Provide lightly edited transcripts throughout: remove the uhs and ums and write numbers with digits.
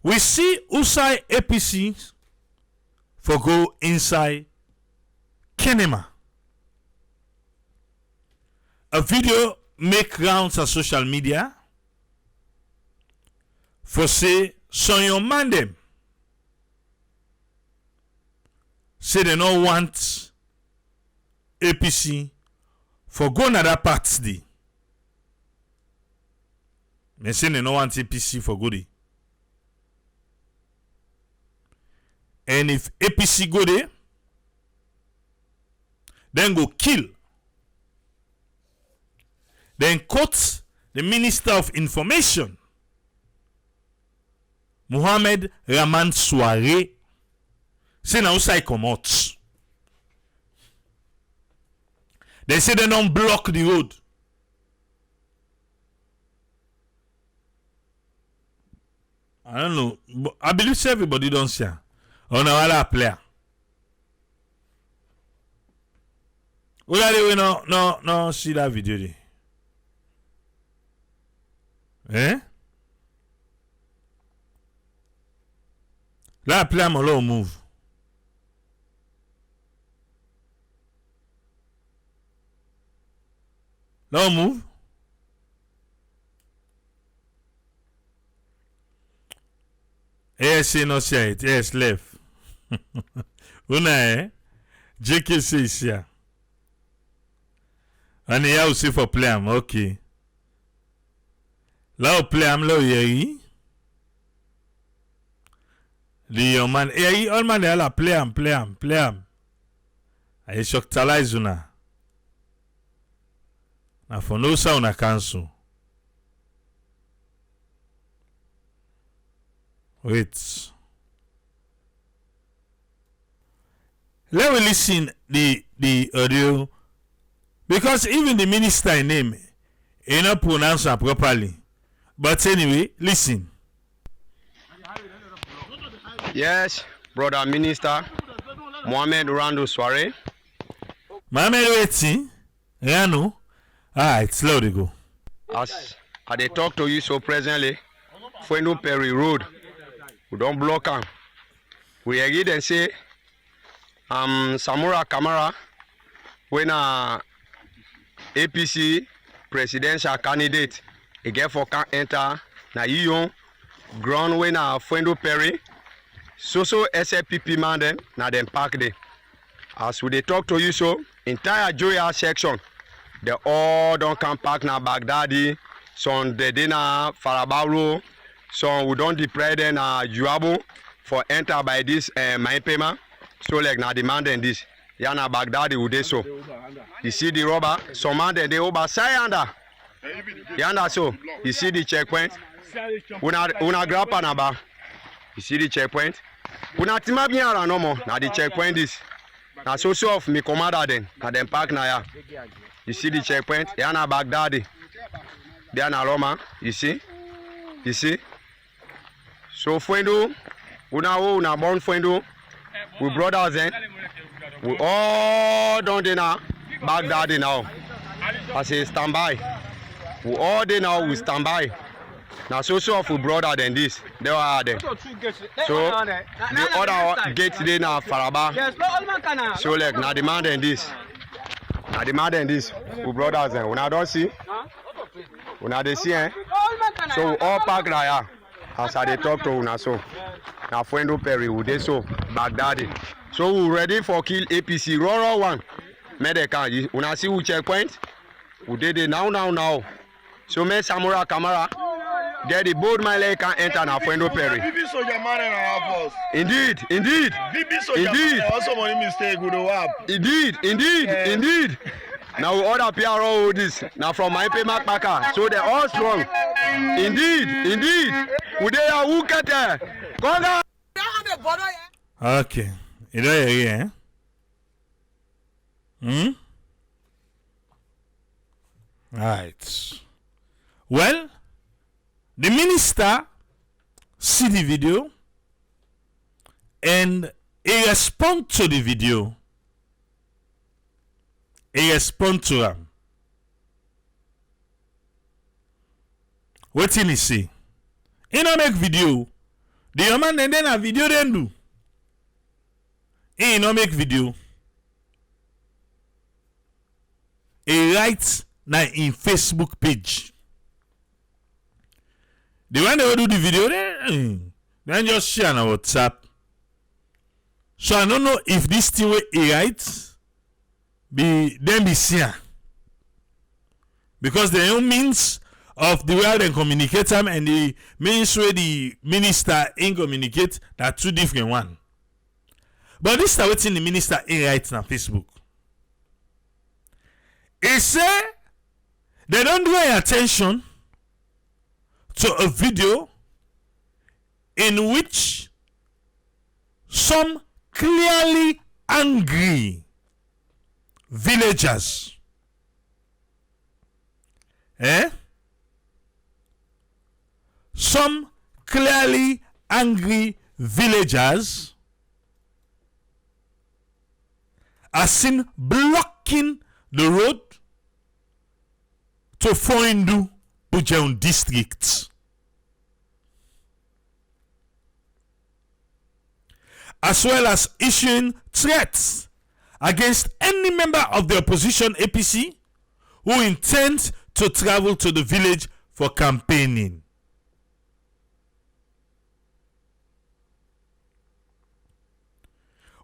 We see outside APC for go inside Kenema. A video make rounds on social media for say son your man them say they don't want APC for go another parts day. They say they don't want APC for go day. And if APC go there, then go kill. Then quote the Minister of Information, Mohamed Rahman Soare, say now say come out. They say they don't block the road. I don't know. But I believe everybody don't see. On a wala player. We no see that video there. Eh? La player mon lo move. No move. ASC no see it. Yes, left. Una JKC is here. And here we see for play am. Okay. Là play am lo yeri. Leone man. Yeri all man dey la play am. I shock talize una. Na for no sa una cancel. Wait. Let me listen the audio, because even the minister name he not pronounce it properly. But anyway, listen. Yes, brother minister Mohamed Rando Soare. Mohamed waiting. Rano. Alright, slow to go. As I dey talk to you so presently, Fuendo Perry Road, we don't block am. We agree and say Samura Kamara when APC presidential candidate he get for can enter na Leone ground when Fuendo Perry so SLPP man them na them park there. As we dey talk to you so entire Joya section they all don't come park na Baghdadi, some they na Farabaro, some we don't deploy them na Juabo for enter by this mine payment. So like now demanding this. Yana Baghdadi would they so. You see the rubber, some man they over sayanda. Yana so. You see the checkpoint. Una grab anaba. You see the checkpoint. Una tima biara no more. Now the checkpoint is. Now so of me commander then. Now them park na ya. You see the checkpoint. Yana Baghdadi. Yana Roma. You see. So Fuendo. Una born Fuendo. We brothers then. We all done there now. Baghdadi now. I say stand by. We all there now. We stand by. Now so of we brother than this. They are there. So the other gate there now Faraba. So like now demanding this. Now demanding this. We brothers then. Una don't see. Una they see eh. So we all park there. As I they talk to una so. Now Fuendo Perry would they so Baghdadi. So we ready for kill APC. Raw one. Medeka. Una see who checkpoint. We did it now. So me Samura Kamara. There the board my leg can enter now Fuendo Perry. Indeed. Also money mistake would have. Indeed. Now we order PRO this. Now from my payment packer. So they're all strong. Indeed. We they are who get there. Okay. You know here, Alright. Well, the minister see the video and he respond to the video. He respond to him. What did he say? He no make video. The man and then a video then do. He no make video. He writes now in Facebook page. The one they do the video then just share on WhatsApp. So I don't know if this thing where he writes be seen. Because the own means of the way they communicate them and the means where the minister in communicate that two different one. But this is what the minister in writes on Facebook. He say they don't draw attention to a video in which some clearly angry villagers some clearly angry villagers are seen blocking the road to Foindu Bujeun district. As well as issuing threats against any member of the opposition APC who intends to travel to the village for campaigning.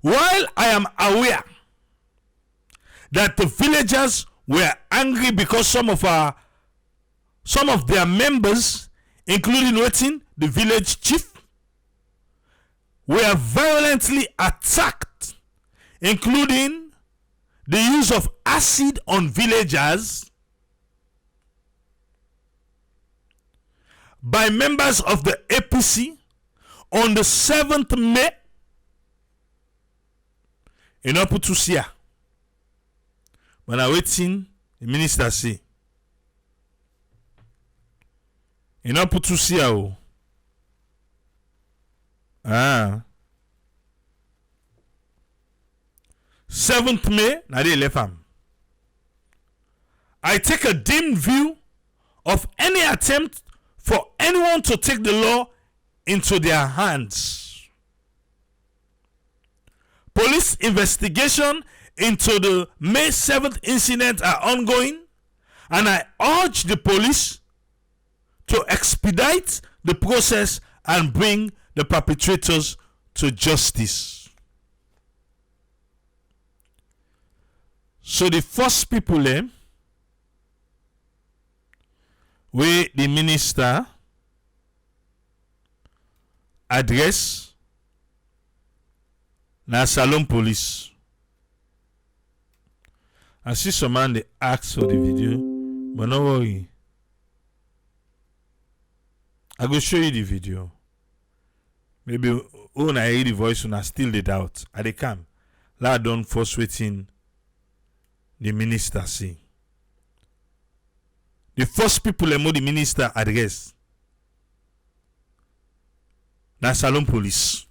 While I am aware that the villagers were angry because some of their members, including the village chief, were violently attacked, including the use of acid on villagers by members of the APC on the 7th May in Oputusia. When I waiting, the minister say, in Oputusia, 7th May, na dey left am. I take a dim view of any attempt for anyone to take the law into their hands. Police investigation into the May 7th incident are ongoing, and I urge the police to expedite the process and bring the perpetrators to justice. So the first people where the minister address na Salon Police. I see some man they ask for the video, but no worry. I go show you the video. Maybe when I hear the voice, when I still the doubt. I they come. La don't force waiting the minister see. The first people the minister address. Na Salon Police.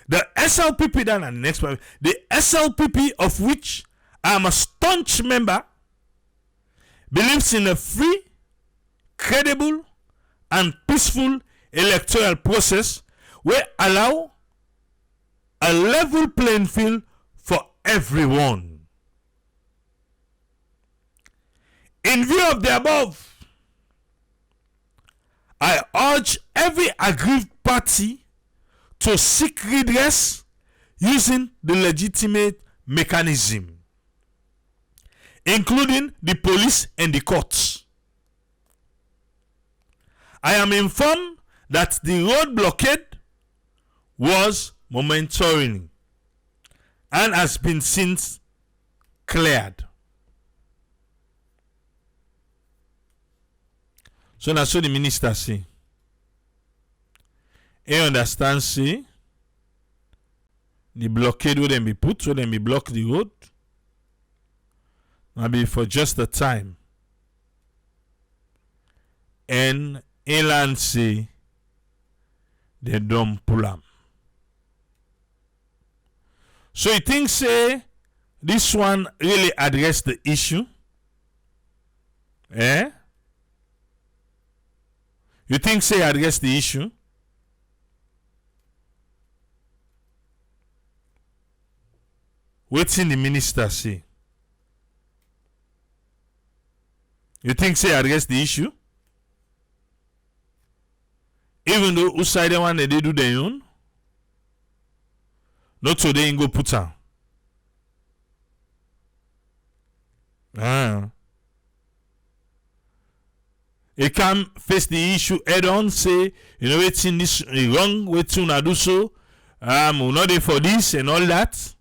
The SLPP then and the next one. The SLPP of which I am a staunch member believes in a free, credible, and peaceful electoral process will allow a level playing field for everyone. In view of the above, I urge every aggrieved party to seek redress using the legitimate mechanism, including the police and the courts. I am informed that the road blockade was momentary and has been since cleared. So that's what the minister say. He understand say the blockade will then be put, so then be block the road. Maybe for just a time. And inland say they don't pull am. So you think say this one really address the issue? You think say address the issue? What's in the minister say? You think say address the issue? Even though who side the one they do their own? Not so they ain't go put her. He can face the issue head on, say, you know, it's in this wrong way to not do so. We're not there for this and all that.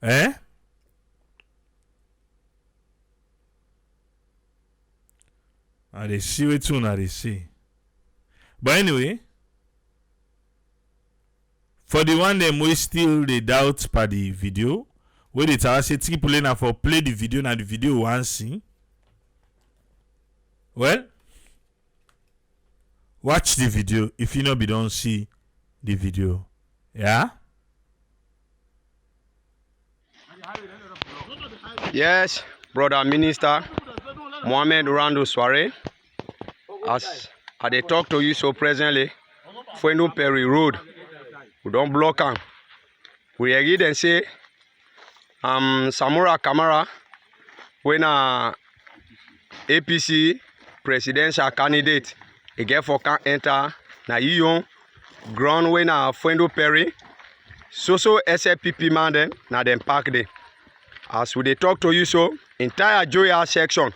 Eh? And they see what you now they see. But anyway, for the one them we still they doubt by the video, where they tell us say people now for play the video now the video one see. Well, watch the video if you know be don't see the video. Yeah? Yes, brother minister Mohamed Rando Soare, as I talk to you so presently, Fuendo Perry Road, we don't block them. We agree and say, Samura Kamara, when APC presidential candidate, he get for can enter na Leone ground when Fuendo Perry, so SLPP man them, na them park there. As we talk to you so, entire Joya section,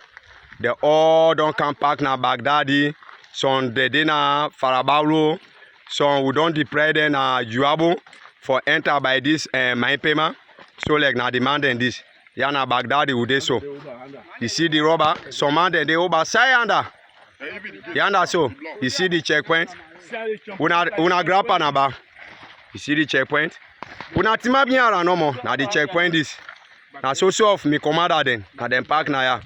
they all don't come park na Baghdadi, some they na Farabalo, some we don't deploy them na Juabo for enter by this mine payment. So like na demanding this. Yana Baghdadi would they so. You see the rubber, some man they over under. Yanda so, you see the checkpoint. Una grappa na ba. You see the checkpoint. Una tima biara no more. Na the checkpoint this. Na so of me commander then. Na them park na ya.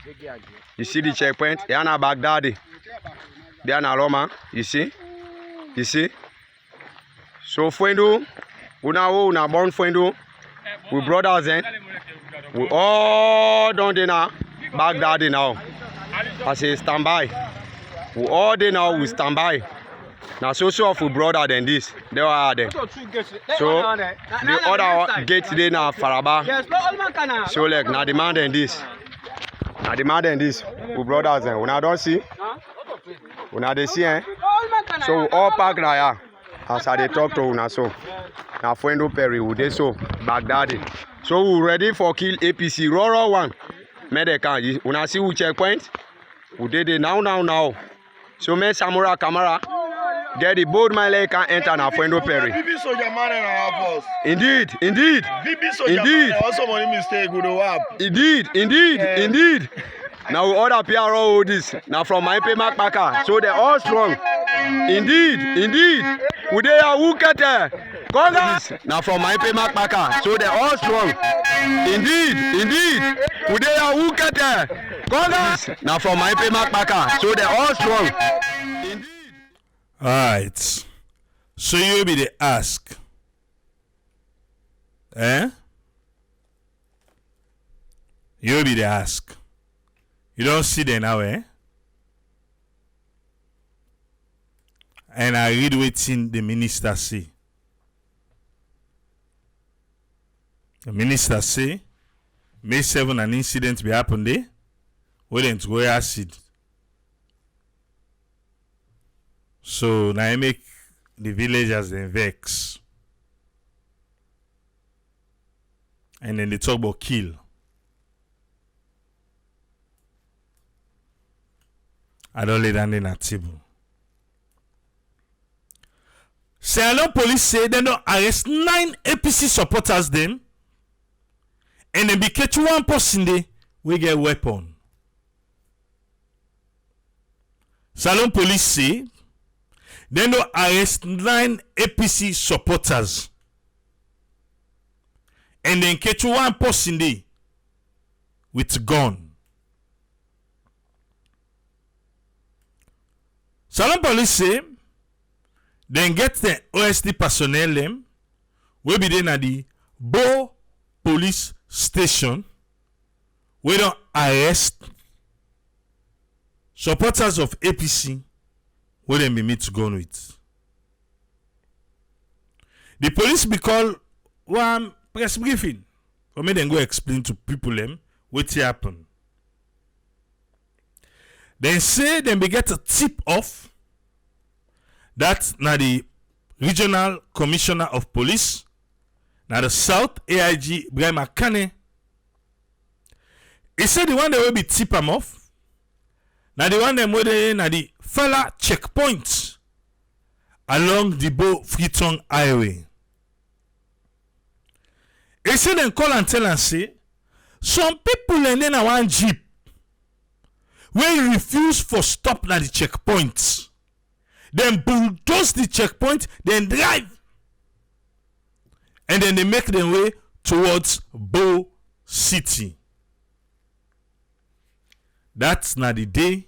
You see the checkpoint? Yana Baghdadi. There na Roma. You see? You see? So Fuendo, una born Fuendo. We brothers then. We all done there now. Baghdadi now. I say standby. We all there now. We standby. Now so of we brother than this. They are there. So the other gate there now Faraba. So like now demanding this. Now demanding this. We brothers then. Una don't see. Una they see eh. So we all park now yeah. As I they talk to una so. Now Fuendo Perry we dey so Baghdadi. So we ready for kill APC. Raw one. Medical. Una see we checkpoint. We did it now. So me Samura Kamara. Get the board my leg can enter now Fuendo Perry. Indeed. Also money mistake with the WAP. Indeed. Now we order PRO this. Now from my payment backer. So they're all strong. Indeed. We they are who get Congress. Now from my payment backer. So they're all strong. Indeed. We they are who get Congress. Now from my payment backer. So they're all strong. Indeed. Alright. So you be the ask. Eh? You be the ask. You don't see them now, eh? And I read waiting the minister say. The minister say, May 7 an incident be happen there. Wouldn't go acid. So now I make the villagers then vex. And then they talk about kill. I don't lay down in a table. Leone police say they don't arrest 9 APC supporters them. And then be catch one person there, we get weapon. Leone police say they don't arrest 9 APC supporters. And then catch one person there with gun. Leone police say then get the OST personnel them will be there na the Bo police station we don't arrest supporters of APC where they be meet to go with. The police be called one press briefing for me then go explain to people them what happened. Then say then be get a tip off that now the regional commissioner of police now the South AIG Brian McCanney. He said the one that will be tip him off. Now the one that will be na the fella checkpoint along the Bo Freetown Highway. He said then call and tell and say some people and then one jeep when refuse for stop na the checkpoint. Then bulldoze the checkpoint, then drive. And then they make their way towards Bo City. That's na the day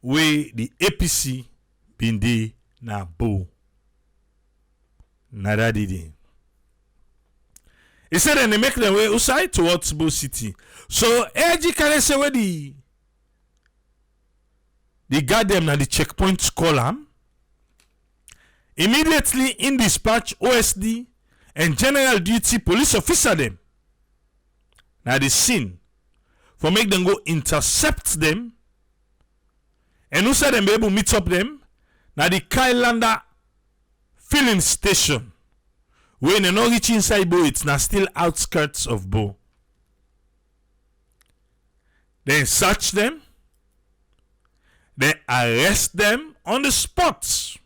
where the APC been dey na Bo. Na that the day. He said then they make their way outside towards Bo City. So AG can say where the guard them na the checkpoint column. Immediately in dispatch OSD and general duty police officer them. Now the scene for make them go intercept them and who said them be able to meet up them. Now the Kylander filling station when they not reach inside Bo, it's now still outskirts of Bo. Then search them. Then arrest them on the spot.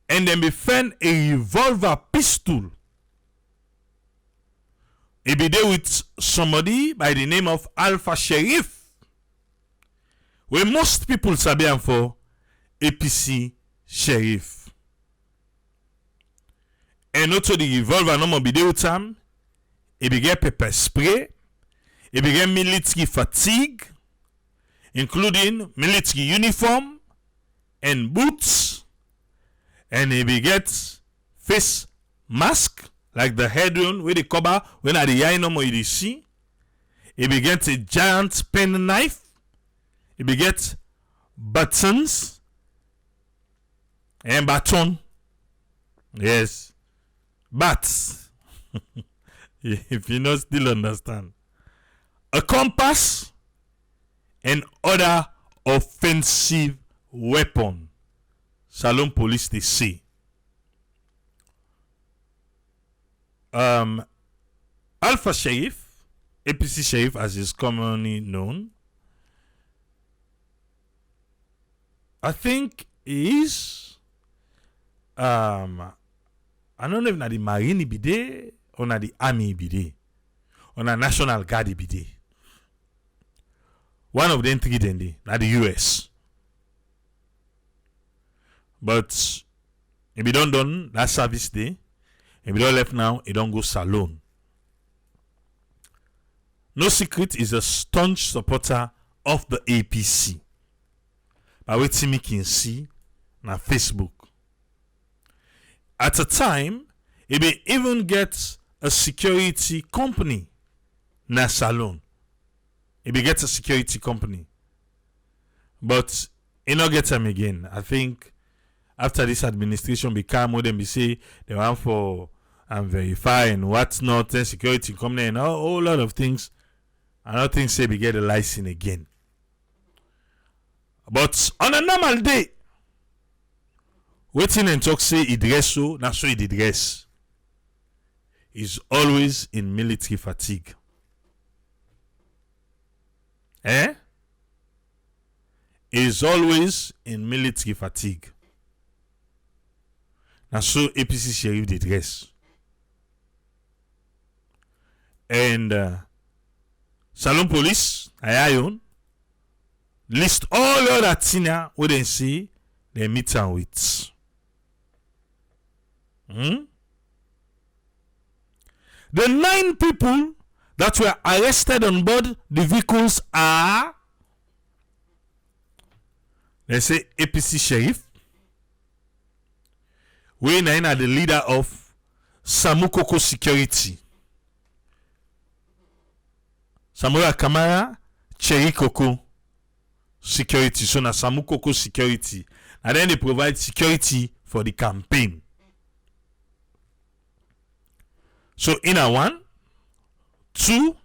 And then be found a revolver pistol. He be there with somebody by the name of Alpha Sheriff. Where most people sabi am for APC Sheriff. And also the revolver no more be there with him. He be get pepper spray. He be get military fatigue. Including military uniform and boots. And he be get face mask like the head one where they cover when at the eye no more you see. He be get a giant pen knife. He be get buttons and baton. Yes, bats. If you not still understand, a compass and other offensive weapon. Salon police they say. Alpha Sheriff, APC Sheriff as is commonly known, I think is I don't know if na the Marine be there or na the Army be there or na National Guard be there. One of them three then na the US. But if you don't done that service day, if you don't left now, you don't go salon. No secret is a staunch supporter of the APC. By what me can see na Facebook. At a time, he may even get a security company na salon. He may get a security company. But he not get them again. I think after this administration become what them be say they want for and verify and what's not and security company and a whole lot of things. I don't think say we get a license again. But on a normal day, waiting and talk say he dress so, not so he did dress. He's always in military fatigue. He's always in military fatigue. Now so APC Sheriff did dress. And Salon Police, Ayayon, list all the other things where they see they meet and with. The 9 people that were arrested on board the vehicles are, they say APC Sheriff, we are the leader of Samukoko Security. Samura Kamara, Cherry Coco Security. So na Samu Coco Security. And then they provide security for the campaign. So in a 1, 2,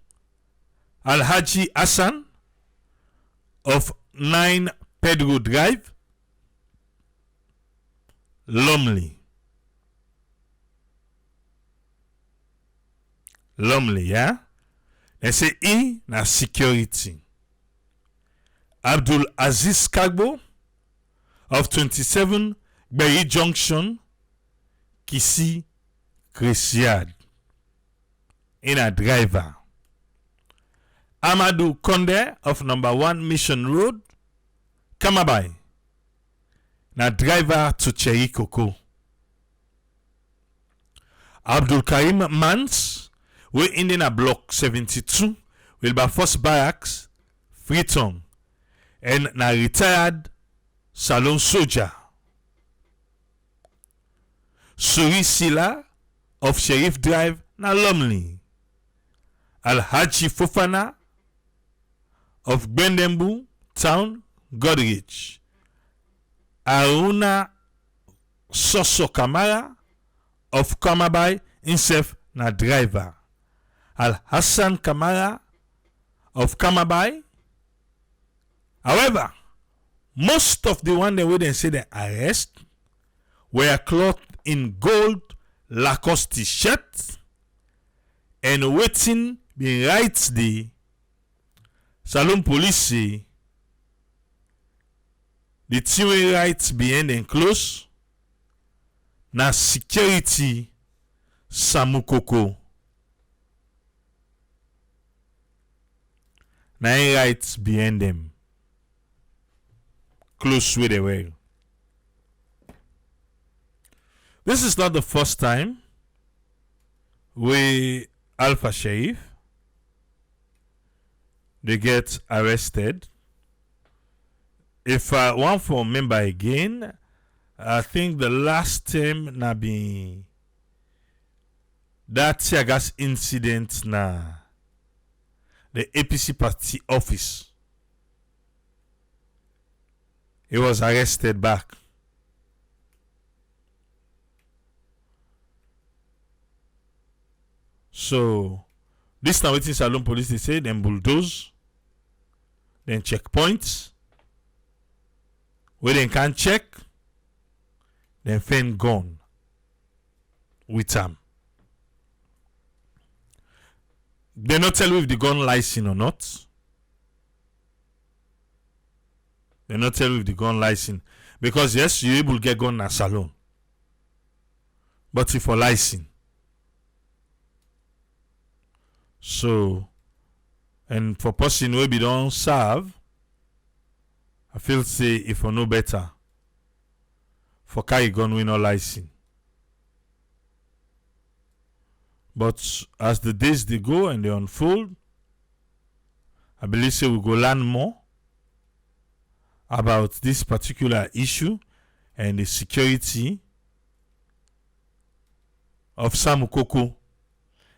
Alhaji Hassan of 9 Pedro Drive, Lumley, yeah? They say E na security. Abdul Aziz Kagbo of 27 Berry Junction, Kisi, Kresiad, in a driver. Amadou Konde of number 1 Mission Road, Kamabai, na driver to Cherry Coco. Abdul Karim Mans, we in a block 72, Wilberforce Barracks, Freetown, and na retired Salon Soldier. Suri Sila of Sheriff Drive, na Lumley. Alhaji Fofana of Gbendembu Town, Godrich. Aruna Soso Kamara of Kamabai, himself na driver. Al Hassan Kamara of Kamabai. However, most of the one wey they say they arrest were clothed in gold Lacoste t-shirt and waiting be right the Salon Police say the thing right behind them close na security Samu Coco. Na right behind them. Close where they were. This is not the first time we Alpha Sheriff they get arrested. If I want for member again, I think the last time na be that tear gas incident na the APC party office. He was arrested back. So this time waiting Salon Police they say them bulldoze, then checkpoints. Where they can check, then find gun with them. They not tell you if the gun license or not. They not tell you if the gun license. Because yes, you able to get gun at salon. But if for license. So, and for person who be don't serve, I feel say if for no better, for carry gun we no license. But as the days they go and they unfold, I believe say we go learn more about this particular issue and the security of Samu Coco.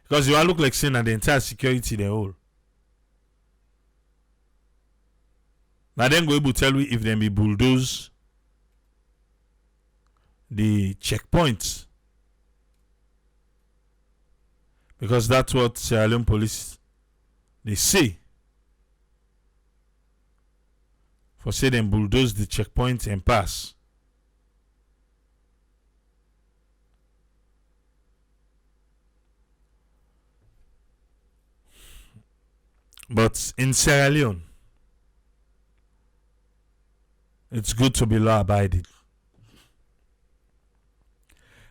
Because you all look like saying that the entire security they hold. Now then go able to tell you if they be bulldoze the checkpoints. Because that's what Sierra Leone police they say. For say them bulldoze the checkpoint and pass. But in Sierra Leone, it's good to be law abiding.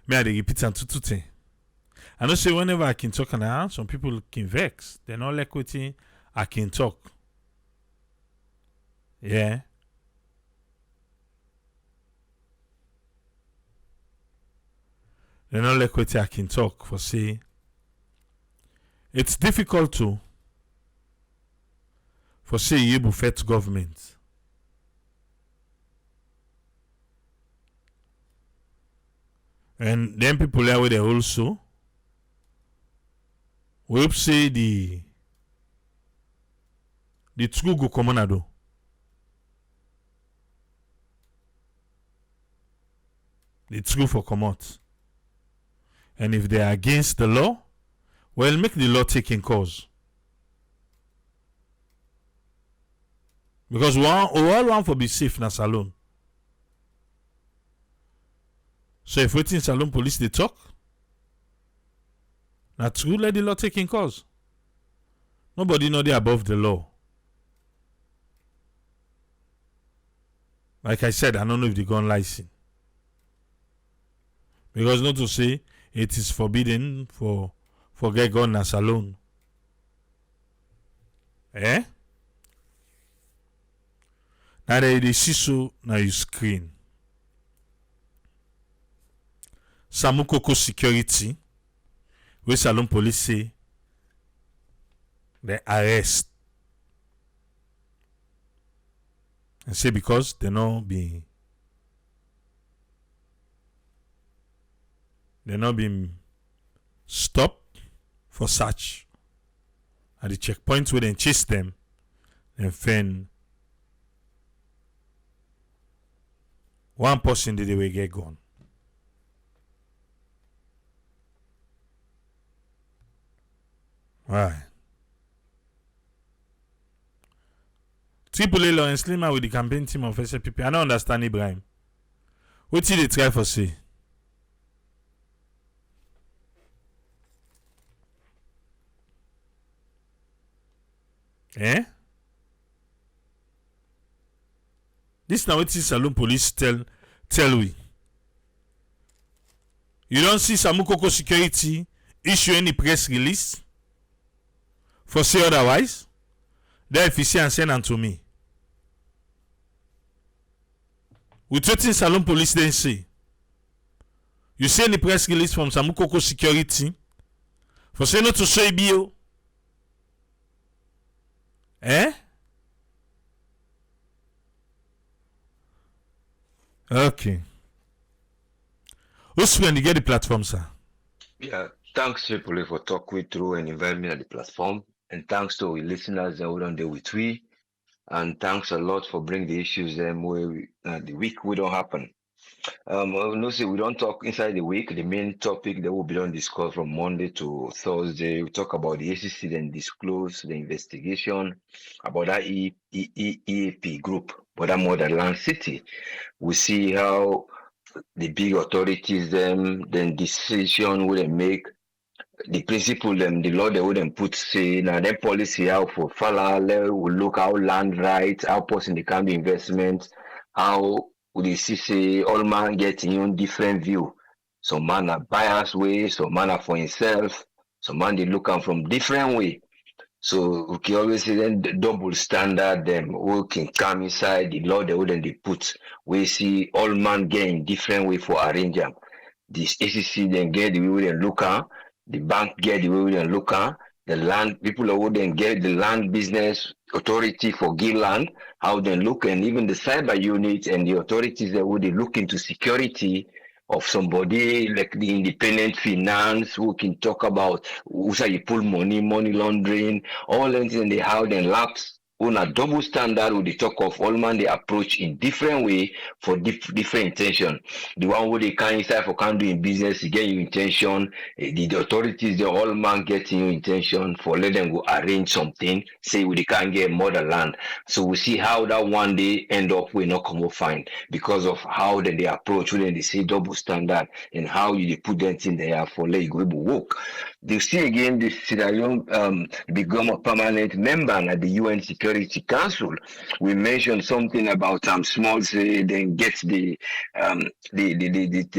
May I repeat and two. I know say whenever I can talk on the house, some people can vex. They're not like what I can talk. Yeah. They're not like what I can talk for say. It's difficult to for say you buffet government. And then people are where they also we say the the true go come on do. The true for come out. And if they are against the law, well, make the law take in cause. Because we all want to be safe in a salon. So if waiting salon police they talk, now true, let the law take in cause. Nobody know they above the law. Like I said, I don't know if they gun license. Because not to say it is forbidden for get gun in a salon. Eh? Now they see so now you screen. Samukoko security, where salon police say they arrest. And say because they not being stopped for search. At the checkpoint where they chase them, then find one person did they will get gone. Alright. Triple A Lawrence Lima with the campaign team of SLPP. I don't understand Ibrahim. What did they try for say? Eh? This now what is Salon police tell we. You don't see Samukoko security issue any press release for say otherwise? Then if you see and send them to me. With what in Salon police then say? You see any press release from Samukoko security for say not to show bio? Eh? Okay. Who's when you get the platform, sir? Yeah, thanks Triple for talking through and inviting me at the platform. And thanks to our listeners that we don't deal with we. And thanks a lot for bringing the issues where the week we don't happen. No, see, we don't talk inside the week. The main topic that will be on discuss from Monday to Thursday. We talk about the ACC, then disclose the investigation about that EAP group, but that Motherland City. We see how the big authorities then decision will make. The principle them, the law they wouldn't put say now then policy out for Falale will look how land rights, how person they can be investment, how would they see say all man getting on different view. Some man are biased way, some man are for himself, some man they look at from different way. So we can always say then the double standard them who can come inside the law they wouldn't they put. We see all man getting different way for arrange them. This ACC then get the way they look at. The bank get the way they look at the land, people who then get the land business authority for give land, how they look, and even the cyber unit and the authorities that would they look into security of somebody like the independent finance who can talk about who say you pull money laundering, all things and they how then lapse on a double standard with the talk of all man they approach in different way for different intention. The one who they can inside for can do in business, you get your intention. The authorities, the all man getting your intention for let them go arrange something, say we they can't get motherland. So we see how that one day end up we not come up fine because of how they approach when they say double standard and how you they put them in there for let you go work. They see again the Sierra Leone become a permanent member at the UN Security Council. We mentioned something about small say then get the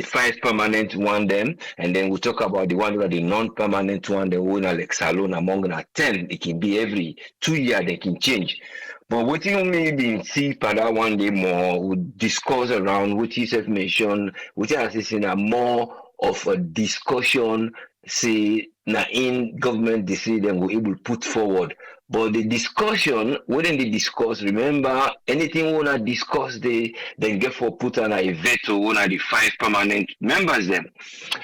5 permanent one them, and then we talk about the one who are the non-permanent one, the one like Salon among the 10. It can be every 2 years they can change. But what you maybe see for that one day more, we discuss around what you have mentioned, which is in a more of a discussion. Say now in government they say them will able put forward. But the discussion, when they discuss, remember anything we wanna discuss they then get for put on a veto on the 5 permanent members them.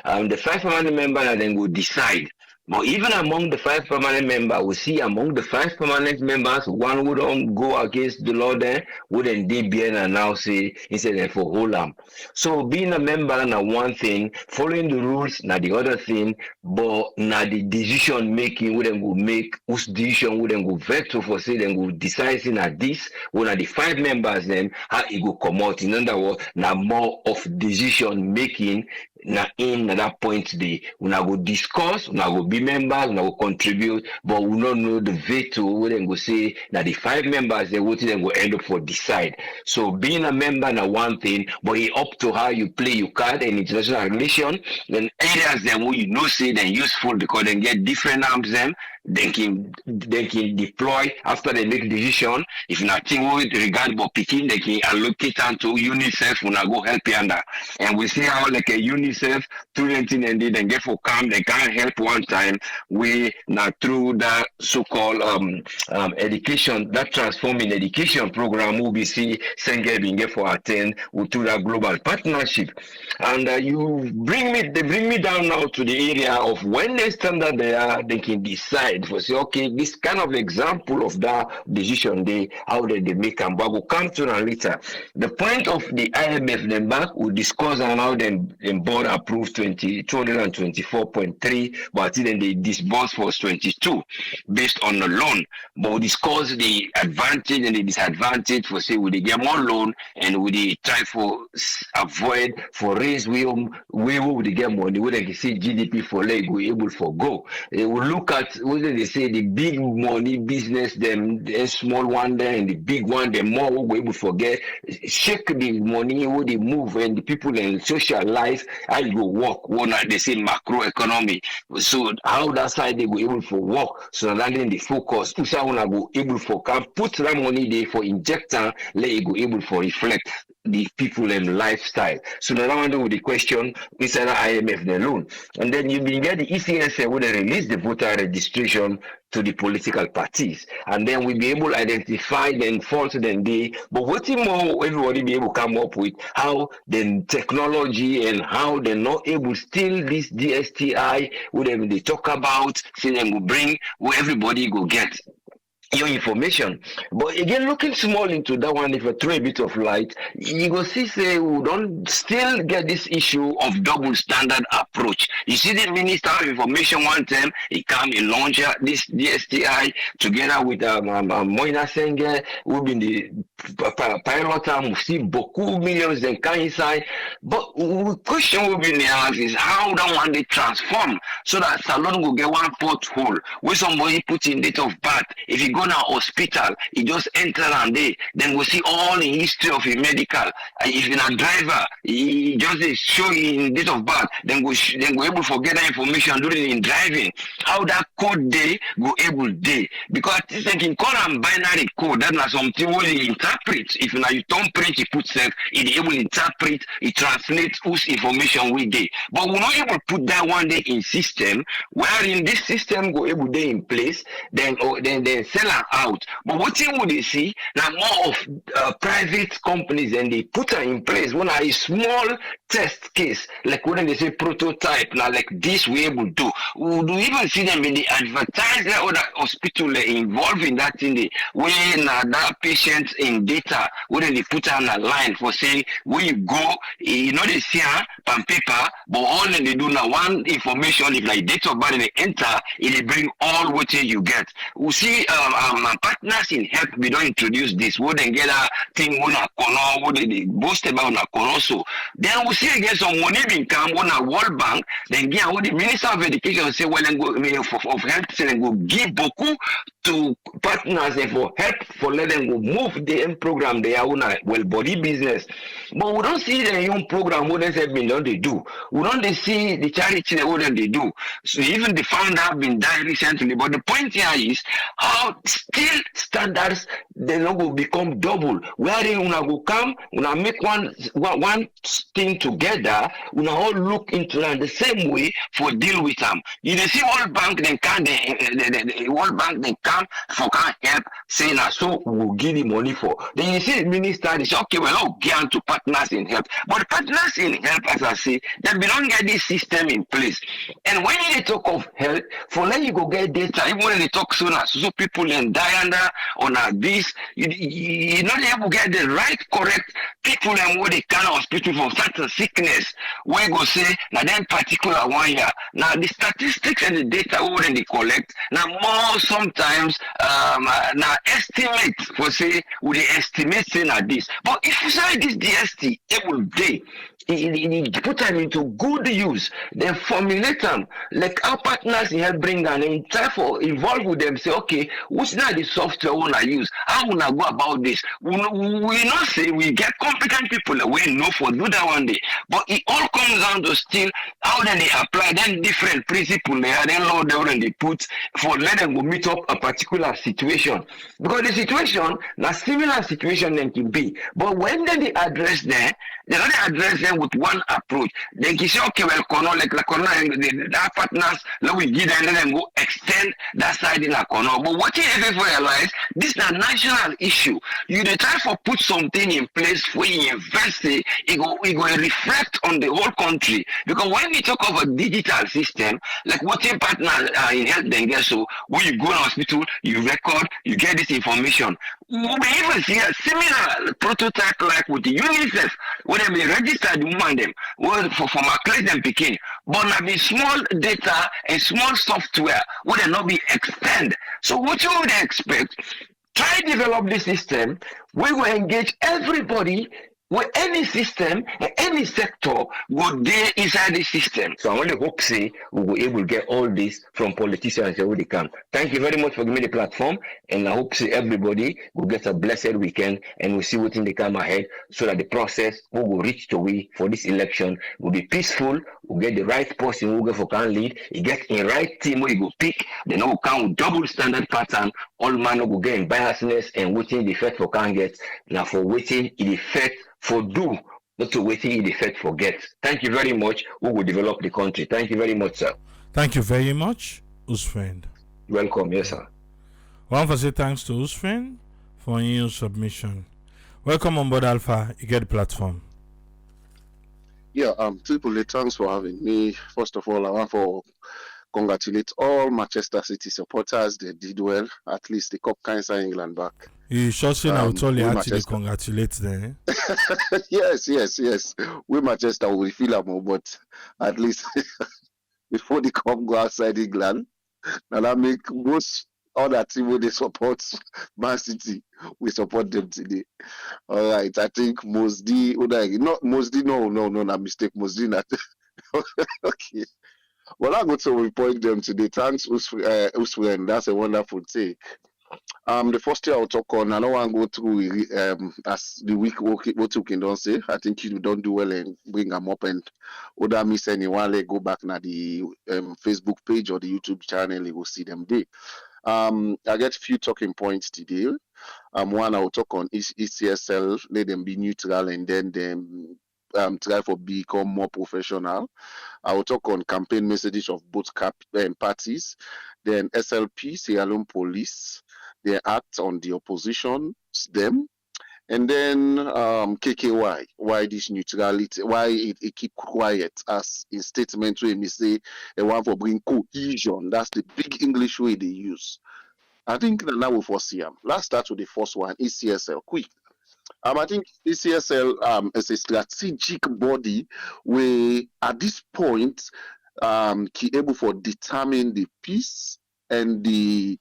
The 5 permanent members then will decide. But even among the 5 permanent members, we see among the 5 permanent members, one would don't go against the law there, wouldn't DBN and now say instead for Holam. So being a member now one thing, following the rules now the other thing, but now the decision making wouldn't go make whose decision wouldn't go veto for say then go decide in at this, when are the 5 members then how it go come out. In other words, now more of decision making. Na in at that point we go discuss, we go be members, we go contribute, but we don't know the veto. We then go say that the 5 members they would then go end up for decide. So being a member na one thing, but it up to how you play your card in international relation. Then areas then where you know say they're useful because they get different arms them. They can deploy after they make decision. If nothing with regard but picking, they can allocate to UNICEF when I go help yonder. And we see how like a UNICEF through anything and they get for come, they can't help one time. We now through that so-called education, that transforming education program we see Senge being get for attend to that global partnership. And they bring me down now to the area of when they standard they can decide for say, okay, this kind of example of that decision how they make them, but we'll come to that later. The point of the IMF then back will discuss and how then board approved 224.3, but then they disbursed for 22 based on the loan. But we'll discuss the advantage and the disadvantage for say would they get more loan and would they try for avoid for raise we would they get money, would they see GDP for leg we able for go. They will look at they say the big money business, them the small one there and the big one, the more we able forget shake the money where they move and the people in social life how you go work. One they say macroeconomy. So how that side they go able for work. So that then the focus to say wanna go able for can put that money there for injector, let it go able for reflect the people and lifestyle. So the round with the question inside the IMF the loan. And then you get the ECSL when they release the voter registration to the political parties. And then we'll be able to identify them fault then they but what more everybody be able to come up with how then technology and how they're not able still this DSTI whatever they talk about, see them will bring where everybody go get your information. But again, looking small into that one, if I throw a bit of light, you go see say we don't still get this issue of double standard approach. You see the Minister of Information one time, he come, he launch this DSTI together with Moina Senge, who been the pilot, we see beaucoup millions then come inside. But the question will be asked is how that one they transform so that Salon will get one pothole where somebody put in date of birth. If you go now hospital, he just enter and then we see all the history of a medical. If you're a driver, he just show in date of birth, then go able to get that information during in driving. How that code they go able day because this thing can call them binary code. That's not something where you interpret. If now you don't print, you put self, it able to interpret, it translates whose information we day. But we're not able to put that one day in system wherein this system go able day in place, then sell out. But what thing would they see? Now more of private companies and they put her in place when a small test case, like when they say prototype, now like this we able to do. We do even see them in the advertise or the hospital involved in that thing when that patient in data, when they put her on a line for saying when you go, you know they see her on paper, but all they do now one information if like date of birth they enter, it bring all what you get. We see my partners in help we don't introduce this. We then get a thing when a corner, what they boast about a corner so. Then we see again some money being come on a World Bank, then get what the Minister of Education say well and go of health and go give beaucoup to partners and for help for let them go move the M program they are on a well body business. But we don't see the young program what they have been done they do. We don't see the charity what they do. So even the founder have been died recently. But the point here is how still standards they not go become double. Where they una go come, una make one thing together, una all look into that the same way for deal with them. You see World Bank then can the World Bank then can come for can help say na so we'll give the money for. Then you see minister they say okay well all get to partners in health. But partners in health as I say they belong get this system in place. And when you talk of health, for let you go get data, even when they talk so people in Diana on this, you not able to get the right correct people and what they can hospital for certain sickness. We go say now then particular one here. Now the statistics and the data what they collect now more sometimes now estimate for say we they estimate say na this. But if you say this DST every day it put them into good use, then formulate them like our partners help bring them and try for involve with them, say, okay, which now the software we wanna use, how we wanna go about this. We not say we get competent people that we know for do that one day, but it all comes down to still how then they apply then different principles there, then law they they put for let them go meet up a particular situation. Because the situation, now similar situation then can be, but when then they address them, they don't address them with one approach. Then you say, okay, well, like the partners, let we give them, let them go extend that side in a corner. But what you ever realize, this is a national issue. You they try for put something in place where you invest it go reflect on the whole country. Because when we talk of a digital system, like what your partner in health then get so when you go to hospital, you record, you get this information. We even see a similar prototype like with the UNICEF, where they may register the woman them for my class them picking, but now be small data and small software would not be extend. So what you would expect? Try develop this system. We will engage everybody with any system and any sector go there inside the system. So I only hope say we will able to get all this from politicians where they can. Thank you very much for giving me the platform, and I hope say everybody will get a blessed weekend and we'll see what in the come ahead so that the process will go reach the way for this election will be peaceful. We'll get the right person who go for can lead. You get in right team where you go pick. Then we can double standard pattern. All man will get in biasness and waiting the effect for can get. Now for waiting in effect for do, not to waiting in effect for get. Thank you very much. We will develop the country. Thank you very much, sir. Thank you very much, Usfriend. Welcome, yes, sir. One for say thanks to Usfriend for your submission. Welcome on board Alpha. You get the platform. Yeah, Triple A, thanks for having me. First of all, I want to congratulate all Manchester City supporters. They did well. At least the cup cancer England back. You sure say now totally actually congratulate them? Yes. We Manchester will feel more, but at least before the cup go outside England, now that make most other team where they support Man City, we support them today. All right, I think Mosdi, not Mosdi, no, mistake, Mosdi, not. Okay. Well, I'm going to point them today. Thanks, Usfriend. That's a wonderful take. The first year I'll talk on, I don't want to go through as the week what you can don't say. I think you don't do well and bring them up, and other miss anyone, go back na the Facebook page or the YouTube channel, you will see them there. I get a few talking points today. One I'll talk on ECSL, let them be neutral and then them try for become more professional. I will talk on campaign messages of both parties. Then SLP, Sierra Leone Police, they act on the opposition, them. And then KKY, why this neutrality, why it keep quiet as in statement where we say they want to bring cohesion. That's the big English way they use. I think that now we foresee them. Let's start with the first one, ECSL, quick. I think ECSL is a strategic body where at this point able for determine the peace and the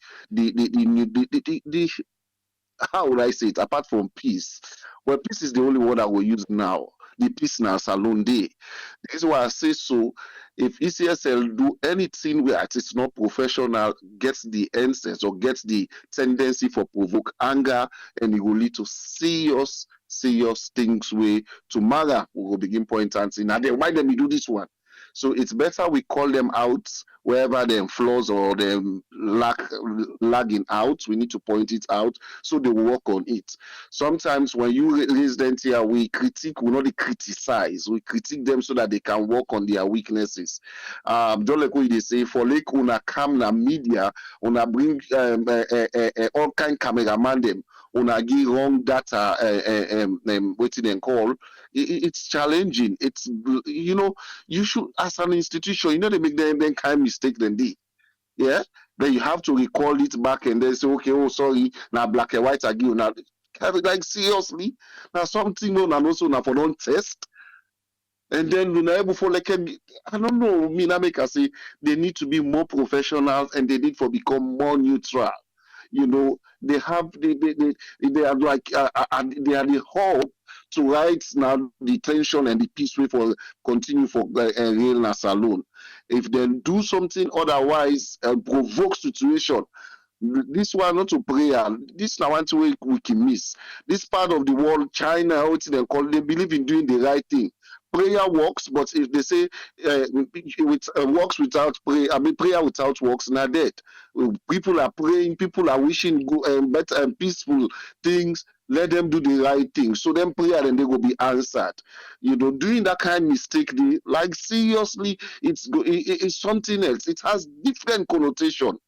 how would I say it? Apart from peace, well, peace is the only word I will use now. The peace now salon day. This is why I say so. If ECSL do anything where it's not professional, gets the instance or gets the tendency for provoke anger, and it will lead to serious things where tomorrow we will begin point and say, now why don't we do this one? So it's better we call them out wherever them flaws or them lagging out. We need to point it out so they will work on it. Sometimes when you raise them here, we not criticize. We critique them so that they can work on their weaknesses. Don't like what they say for like una come na media, una bring all kind cameraman them, una give wrong data, waiting and call. It's challenging. It's you should, as an institution, they make them kind of mistake than they. Yeah, then you have to recall it back and then say, okay, oh sorry, now black and white again. Now, like seriously, now something no, and also now for non test. And then before like I don't know, me na make I say they need to be more professional and they need to become more neutral. They have they are like they are the hope to right now the tension and the peace way for continue for realness alone. If they do something otherwise provoke situation, this one not to prayer. This now one way we can miss. This part of the world, China, they believe in doing the right thing. Prayer works, but if they say works without prayer, prayer without works, not dead. People are praying, people are wishing good, better and peaceful things. Let them do the right thing. So then prayer and they will be answered. Doing that kind of mistake, like seriously, it's something else. It has different connotation.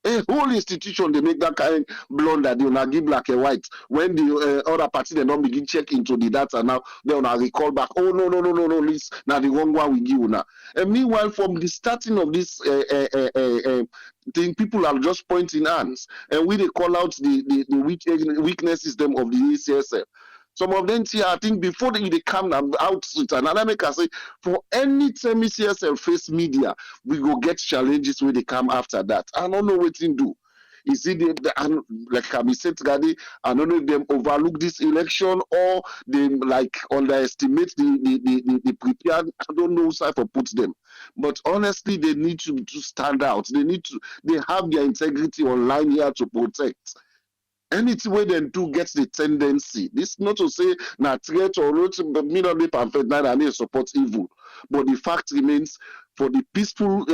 A whole institution they make that kind of blunder. They will give black and white. When the other party they don't begin check into the data now, they will recall back. Oh no, this now the wrong one we give you now. And meanwhile, from the starting of this thing, people are just pointing hands, and we they call out the weaknesses them of the ECSL. Some of them here, I think before they come out with another make I say for any time ECSL face media, we go get challenges when they come after that. I don't know what to do. Is it like I said, I don't know if them overlook this election or they like underestimate the prepared. I don't know how to put them, but honestly, they need to stand out. They have their integrity online here to protect. Anything where they do gets the tendency. This not to say na threat or not, but me not be perfect, neither need support evil. But the fact remains, for the peaceful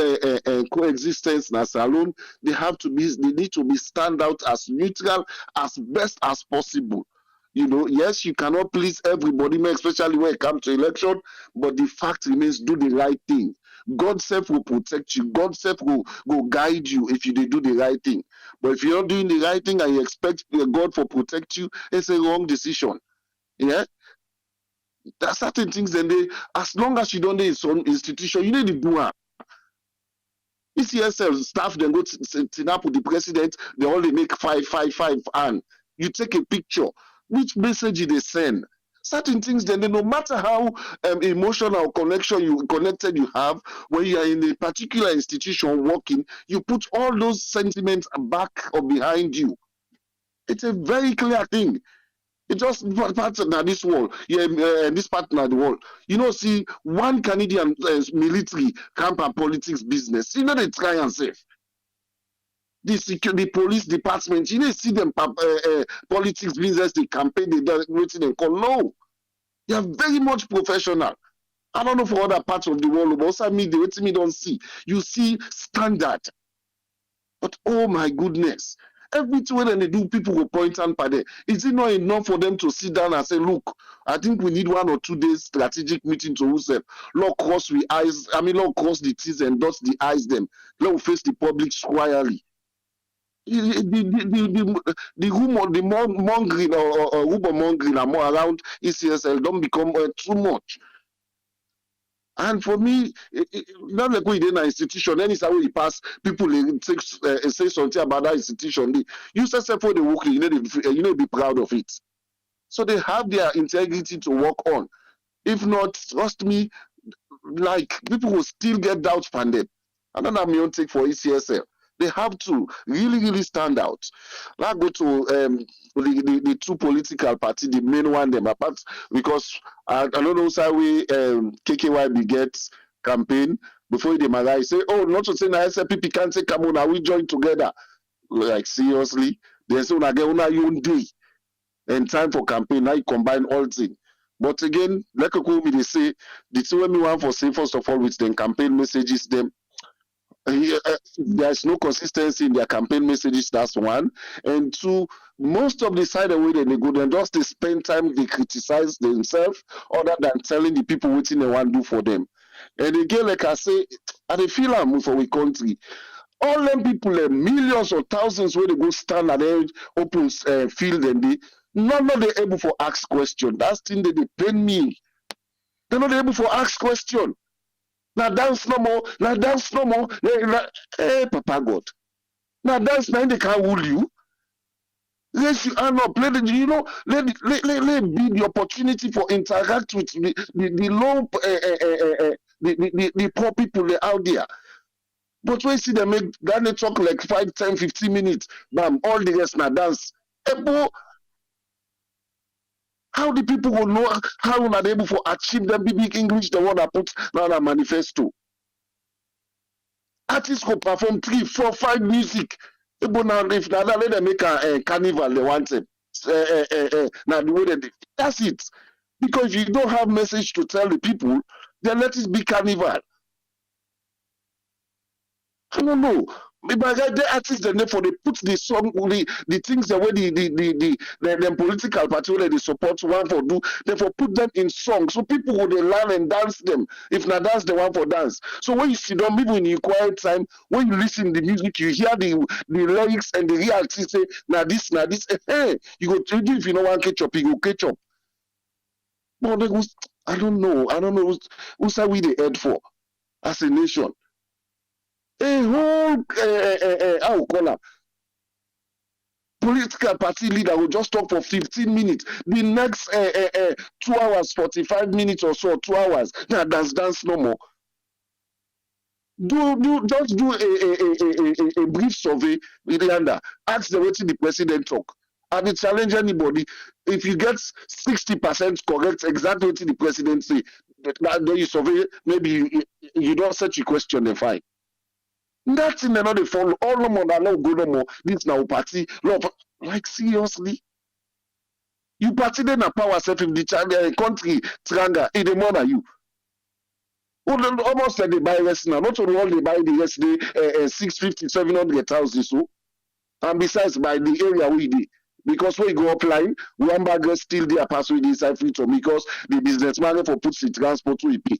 coexistence na salon, they need to be stand out as neutral as best as possible. Yes, you cannot please everybody, especially when it comes to election, but the fact remains, do the right thing. God self will protect you. God self will guide you if you do the right thing. But if you're not doing the right thing and you expect God to protect you, it's a wrong decision. Yeah? There are certain things, and as long as you don't do some institution, you need to do it. ECSL staff then go to up with the president, they only make 5 and you take a picture. Which message they send? Certain things, then no matter how emotional connection connected you have, when you are in a particular institution working, you put all those sentiments back or behind you. It's a very clear thing. It just part of this world, this part of the world. See one Canadian military camp and politics business. They try and save. The police department, see them politics business, the campaign, they call. No, they are very much professional. I don't know for other parts of the world, but also me don't see. You see standard, but oh my goodness, everything when they do, people will point and by there. Is it not enough for them to sit down and say, look, I think we need 1 or 2 days strategic meeting to ourselves. Lord cross the T's and dot the I's them. Let face the public squarely. The mongering or rumor mongering are more around ECSL don't become too much. And for me, not like we in an institution, any how we pass, people say something about that institution. You say for the work, you need to be proud of it. So they have their integrity to work on. If not, trust me, like people will still get doubts from them. I don't have my own take for ECSL. They have to really stand out. Let's go to the two political parties, the main one them apart, because I don't know how we KKYB gets campaign before they might say, oh, not to say na SLPP can't say come on, now we join together. Like seriously, they say una get una own day and time for campaign. Now you combine all things. But again, like they say, the thing when we want for say, first of all, with them campaign messages, them there's no consistency in their campaign messages, that's one. And two, most of the side away they go, then just they spend time, they criticize themselves other than telling the people what they want to do for them. And again, like I say, I dey feel am for we country. All them people, millions or thousands, where they go stand at the open field and they none of they able for ask question. That's thing that they pain me. They're not able for ask question. Now dance no more. Now dance no more. Hey, Papa God. Now dance now they can't rule you. Let you hand up. Let it, you know. Let be the opportunity for interact with the low the poor people out there. But when you see them make that they talk like 5, 10, 15 minutes, bam, all the rest now dance. Ebo, how the people will know how are they able to achieve them big English the one that put now a manifesto. Artists go perform 3, 4, 5 music. Ebo now if now let them make a carnival they want it. Now the way they that's it. Because if you don't have message to tell the people, then let it be carnival. I don't know. But the artists then therefore they put the song the things the way the political party where they support one for do, therefore put them in songs. So people would learn and dance them. If not dance, the one for dance. So when you sit down, people in your quiet time, when you listen to the music, you hear the lyrics and the real artist say, now this, hey, you go to if you know one catch up, you go catch up. But they go, I don't know who's we the head for as a nation. A whole how we call them political party leader will just talk for 15 minutes. The next 2 hours, 45 minutes or so, 2 hours. Now dance no more. Just do a brief survey with Yanda. Ask the what the president talk. And they challenge anybody. If you get 60% correct, exactly what the president say, then you survey, maybe you don't search your question, then fine. That's in another follow. All no more, no go no more. This now party. Like seriously, you party then a power self if the country tranga in the more you. Almost like they buy rest now. Not only all they buy the rest they 650, 700,000 so. And besides by the area we did. Because when you go offline, one bag rest still there pass with this side free because the businessman for puts the transport to pay.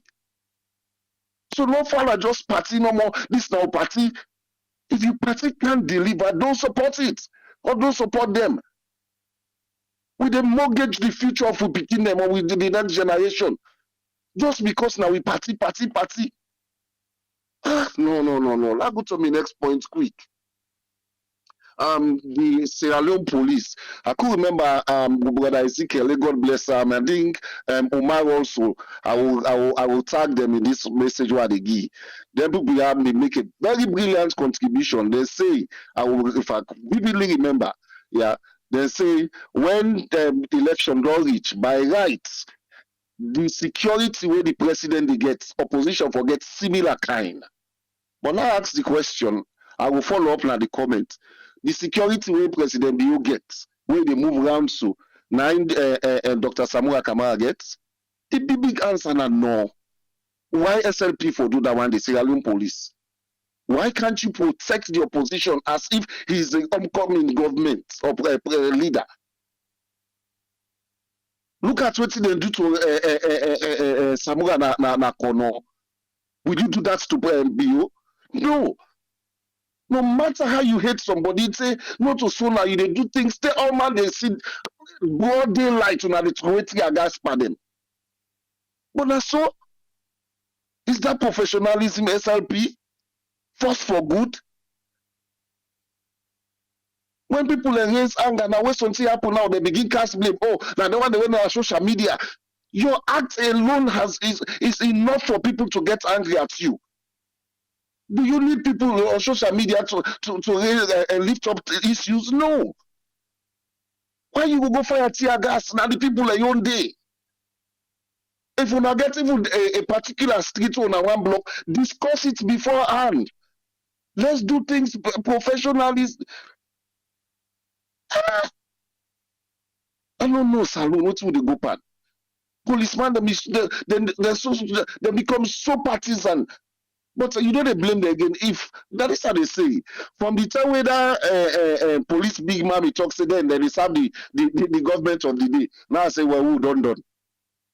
So no follow just party no more. This now party. If you party can't deliver, don't support it. Or don't support them. We dey mortgage the future of we begin them or with the next generation. Just because now we party. No. Let's go to my next point quick. The Sierra Leone police. I could remember brother Ezekiel, God bless him. I think Omar also. I will tag them in this message what they give. Then people have make a very brilliant contribution. They say, if I vividly remember, yeah, they say when the election don't reach by rights, the security where the president gets, opposition forget similar kind. But now I ask the question, I will follow up now the comment. The security where President Bio gets, where they move around so, now Dr. Samura Kamara gets, the big answer now no. Why SLP for do that one, the Sierra Leone police? Why can't you protect the opposition as if he's the upcoming government or leader? Look at what they do to Samura na Kono. Will you do that to Bio? No. No matter how you hate somebody, say not to so now you they do things. Stay all man they see broad daylight on the authority against them. But that's so. Is that professionalism SLP? Force for good? When people raise anger, now when something happen now, they begin cast blame. Oh, now the one they went on social media. Your act alone is enough for people to get angry at you. Do you need people on social media to raise and lift up the issues? No. Why you go fire tear gas? Now the people are your own day. If you not get even a particular street on one block, discuss it beforehand. Let's do things professionally. I don't know, Salon. What would they go pan? Policeman, they become so partisan. But you don't blame them again. If that is how they say, from the time where that police big man talks to them, then they serve the government of the day. Now I say, well, who done?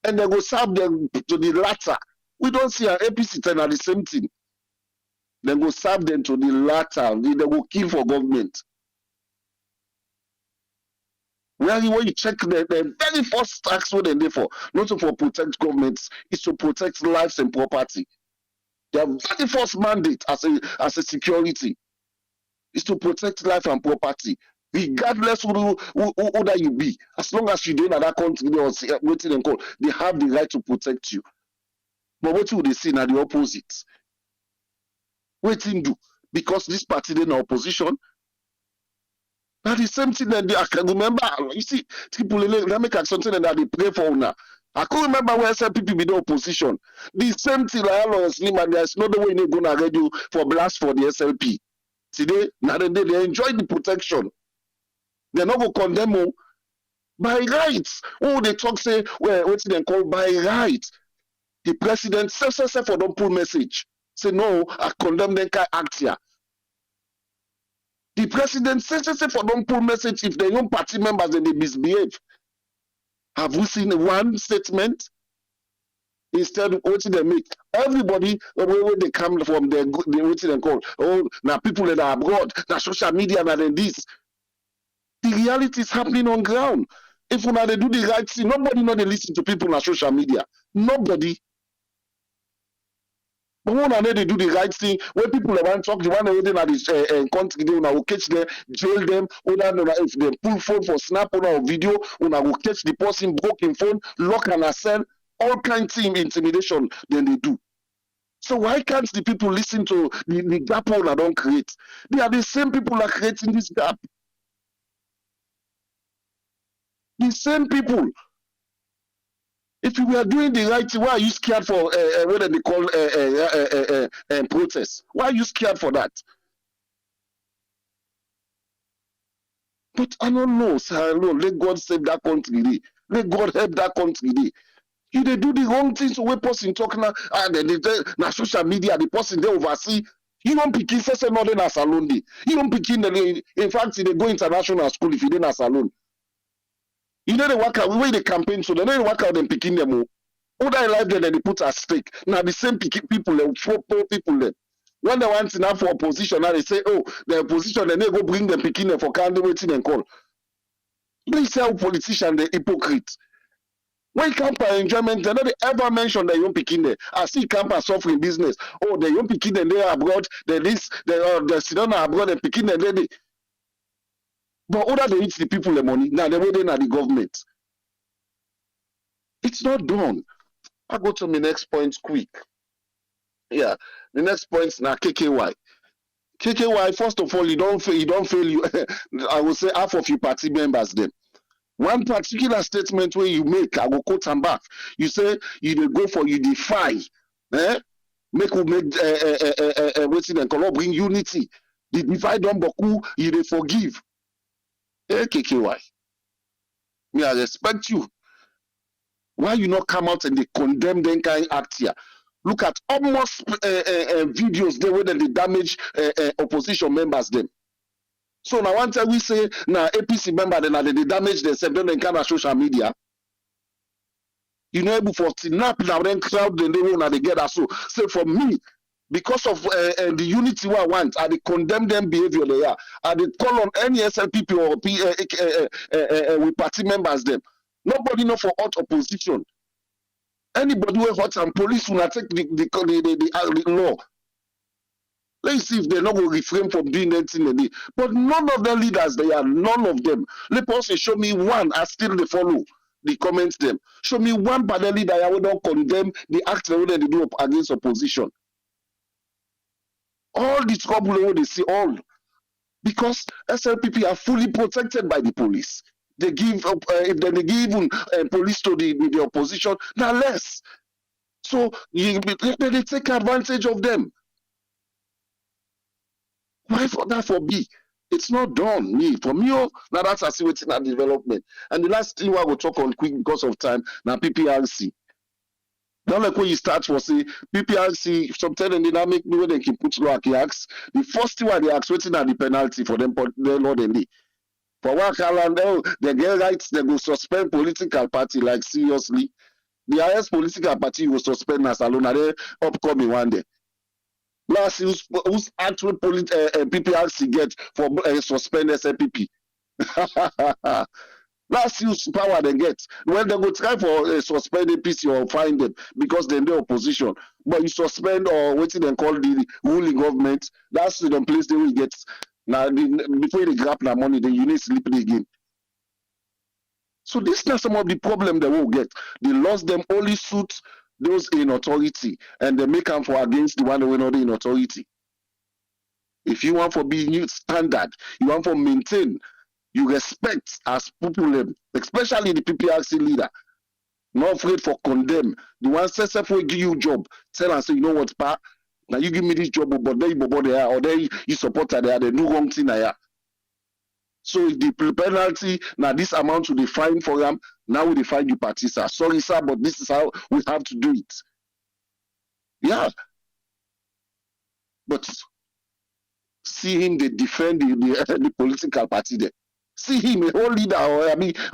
And they go serve them to the latter. We don't see an APC turn at the same thing. They go serve them to the latter. They go kill for government. When you check the very first tax what they for, not for protect governments, is to protect lives and property. Their very first mandate as a security is to protect life and property, regardless who that you be. As long as you do in that country or waiting and call, they have the right to protect you. But what will they see now the opposite? Waiting do because this party in opposition. Now the same thing that I can remember. You see, people let me catch something that they pray for now. I can't remember where SLPP be the opposition. The same thing like Slim, and there's no way they're gonna ready for blast for the SLP. Today, now they enjoy the protection. They're not gonna condemn them by rights. Oh, they talk say, well, what's they call by rights? The president say for don't pull message. Say no, I condemn them can act here. The president say for don't pull message if their own party members and they misbehave. Have we seen one statement? Instead, what they make? Everybody, where they come from, they what they call, oh, now people that are abroad, now social media, now then this. The reality is happening on ground. If they do the right thing, nobody know they listen to people on social media. Nobody. But when they do the right thing, when people want to talk, the one within this country, they will catch them, jail them, or if they pull phone for snap or video, will catch the person broken phone, lock and a cell, all kinds of intimidation, then they do. So why can't the people listen to the gap that don't create? They are the same people that are creating this gap. The same people. If you were doing the right thing, why are you scared for what they call protests? Why are you scared for that? But I don't know, sir. Let God save that country. Let God help that country. You they do the wrong things so we person talk now, na social media, the person they oversee. You don't pick in say no na salon day. You don't pick in fact they go international school if you didn't salon. You know they work out where they campaign, so they don't work out them picking them. All that life there they put at stake. Now the same people, they poor people there. When they want enough for opposition, now they say, oh, the opposition, then they go bring them picking them for candidate and call. Please tell politicians the hypocrite. When camp enjoyment, they don't ever mention that you're picking there. I see camp suffering business. Oh, they you're picking them there abroad, they sit down abroad and picking them there. But other they eat the people the money, now they're waiting at the government. It's not done. I go to my next point quick. Yeah, the next point is now KKY. KKY, first of all, you don't fail you. I will say half of your party members then. One particular statement where you make, I will quote them back. You say you go for you defy, make waiting and color bring unity. The divide on Boku, you they forgive. Hey, KKY, me I respect you. Why you not come out and they condemn them kind act here? Look at almost videos there where they damage opposition members them. So now one time we say now APC member then they damage themselves, then they kind of social media. You know able for snap now then crowd then they want they get that. So say for me, because of the unity I want, I condemn them behavior they are. I call on any SLPP or with party members them. Nobody know for hot opposition. Anybody who hot and police will not take the law. Let's see if they're not going to refrain from doing anything. But none of the leaders, they are none of them. Let us show me one, I still they follow the comments them. Show me one party leader I will not condemn the act that they do against opposition. All the trouble they see all because SLPP are fully protected by the police. They give if they give even police to the opposition, now less. So they take advantage of them. Why for that for B? It's not done. For me, now that's a waiting that development. And the last thing I will talk on quick because of time, now PPRC. Not like when you start for say PPRC, sometimes they not make me when they can put law acts. The first thing they ask waiting at the penalty for them, but they know they for what they get rights, they go suspend political party like seriously. The highest political party will suspend as alone are they upcoming one day. Last who's actual PPRC get for suspend SLPP. Last use power they get when they go try for suspend APC or find them because they're in the opposition. But you suspend or waiting and call the ruling government. That's the place they will get now. Before they grab the money, then you need to sleep again. So this is some of the problem they will get. The laws them only suit those in authority, and they make them for against the one that will not in authority. If you want for being standard, you want for maintain. You respect as people, especially the PPRC leader, not afraid for condemn. The one says if we give you a job, tell and say, you know what, pa, now you give me this job, but they there, or they you support there, they do wrong thing there. So if the penalty, now this amount to define for them, now we define the party, sir. Sorry, sir, but this is how we have to do it. Yeah. But see him, they defend the political party there. See him, a whole leader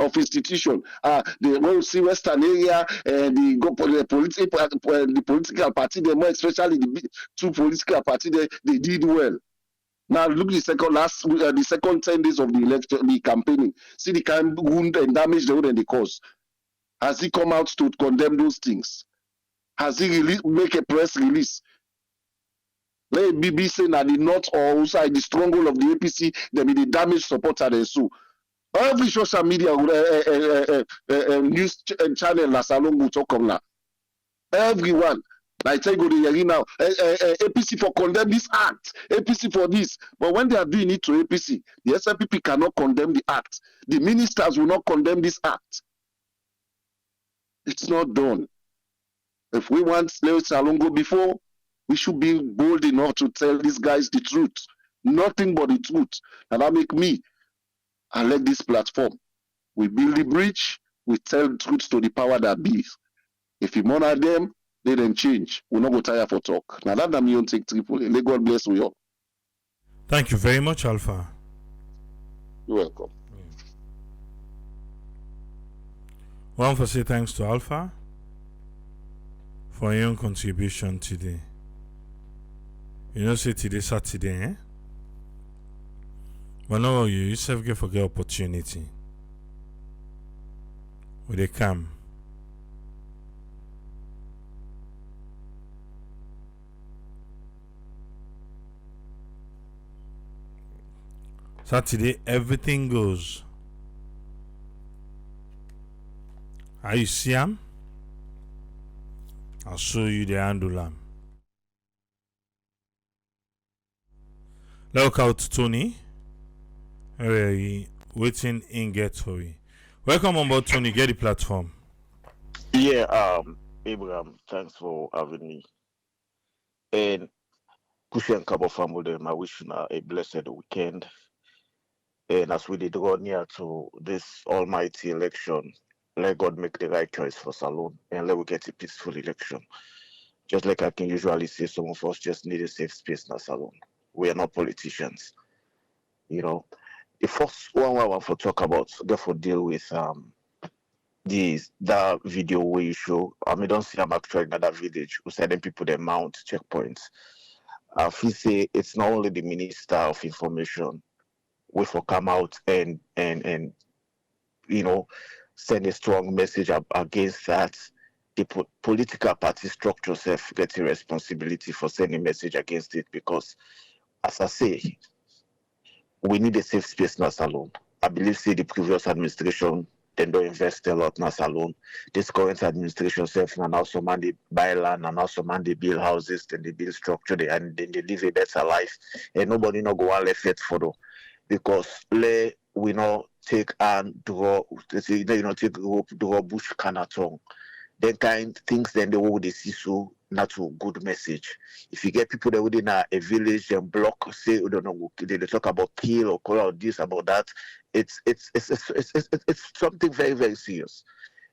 of institution. The whole see Western area and the political party, they more especially the two political party, they did well. Now look the second 10 days of the election, the campaigning. See the kind of wound and damage they would and the cause. Has he come out to condemn those things? Has he make a press release? Let BBC say that the North or outside the stronghold of the APC, they be the damage supporter and so. Every social media news channel la salon will talk on now. Everyone. I tell you the now. APC for condemn this act. APC for this. But when they are doing it to APC, the SLPP cannot condemn the act. The ministers will not condemn this act. It's not done. If we want Leo Salongo before, we should be bold enough to tell these guys the truth. Nothing but the truth. And that make me, I like this platform. We build the bridge, we tell the truth to the power that be. If you monitor them, let them change. We'll not go tired for talk. Now that me on take triple. Let God bless we all. Thank you very much, Alpha. You're welcome. One for say thanks to Alpha for your contribution today. You know, say today Saturday, eh? But no, you yourself get forget opportunity. When they come. Saturday, everything goes. Are you see him? I'll show you the handle. Look out, Tony. Waiting in get for you. Welcome on board, Tony. Get the platform. Yeah, Abraham, thanks for having me. And Kushi and Kabo family, I wish you a blessed weekend. And as we draw near to this almighty election, let God make the right choice for Salone and let we get a peaceful election. Just like I can usually say, some of us just need a safe space in Salone. We are not politicians. You know, the first one I want to talk about, therefore deal with that video where you show. I mean, don't see I'm actually in that village who said them people they mount checkpoints. If you say it's not only the Minister of Information we for come out and you know send a strong message against that. The political party structure self gets a responsibility for sending message against it because, as I say, we need a safe space in Salone. I believe the previous administration they don't invest a lot in Salone. This current administration self and also man they buy land and also man they build houses, then they build structure, and then they live a better life, and nobody no go on left it for them. Because we not take and draw, take rope, draw bush canatong. Then kind things then they will see so not a good message. If you get people that within a village and block, say, we don't know, they talk about kill or call out this, about that, it's something very, very serious.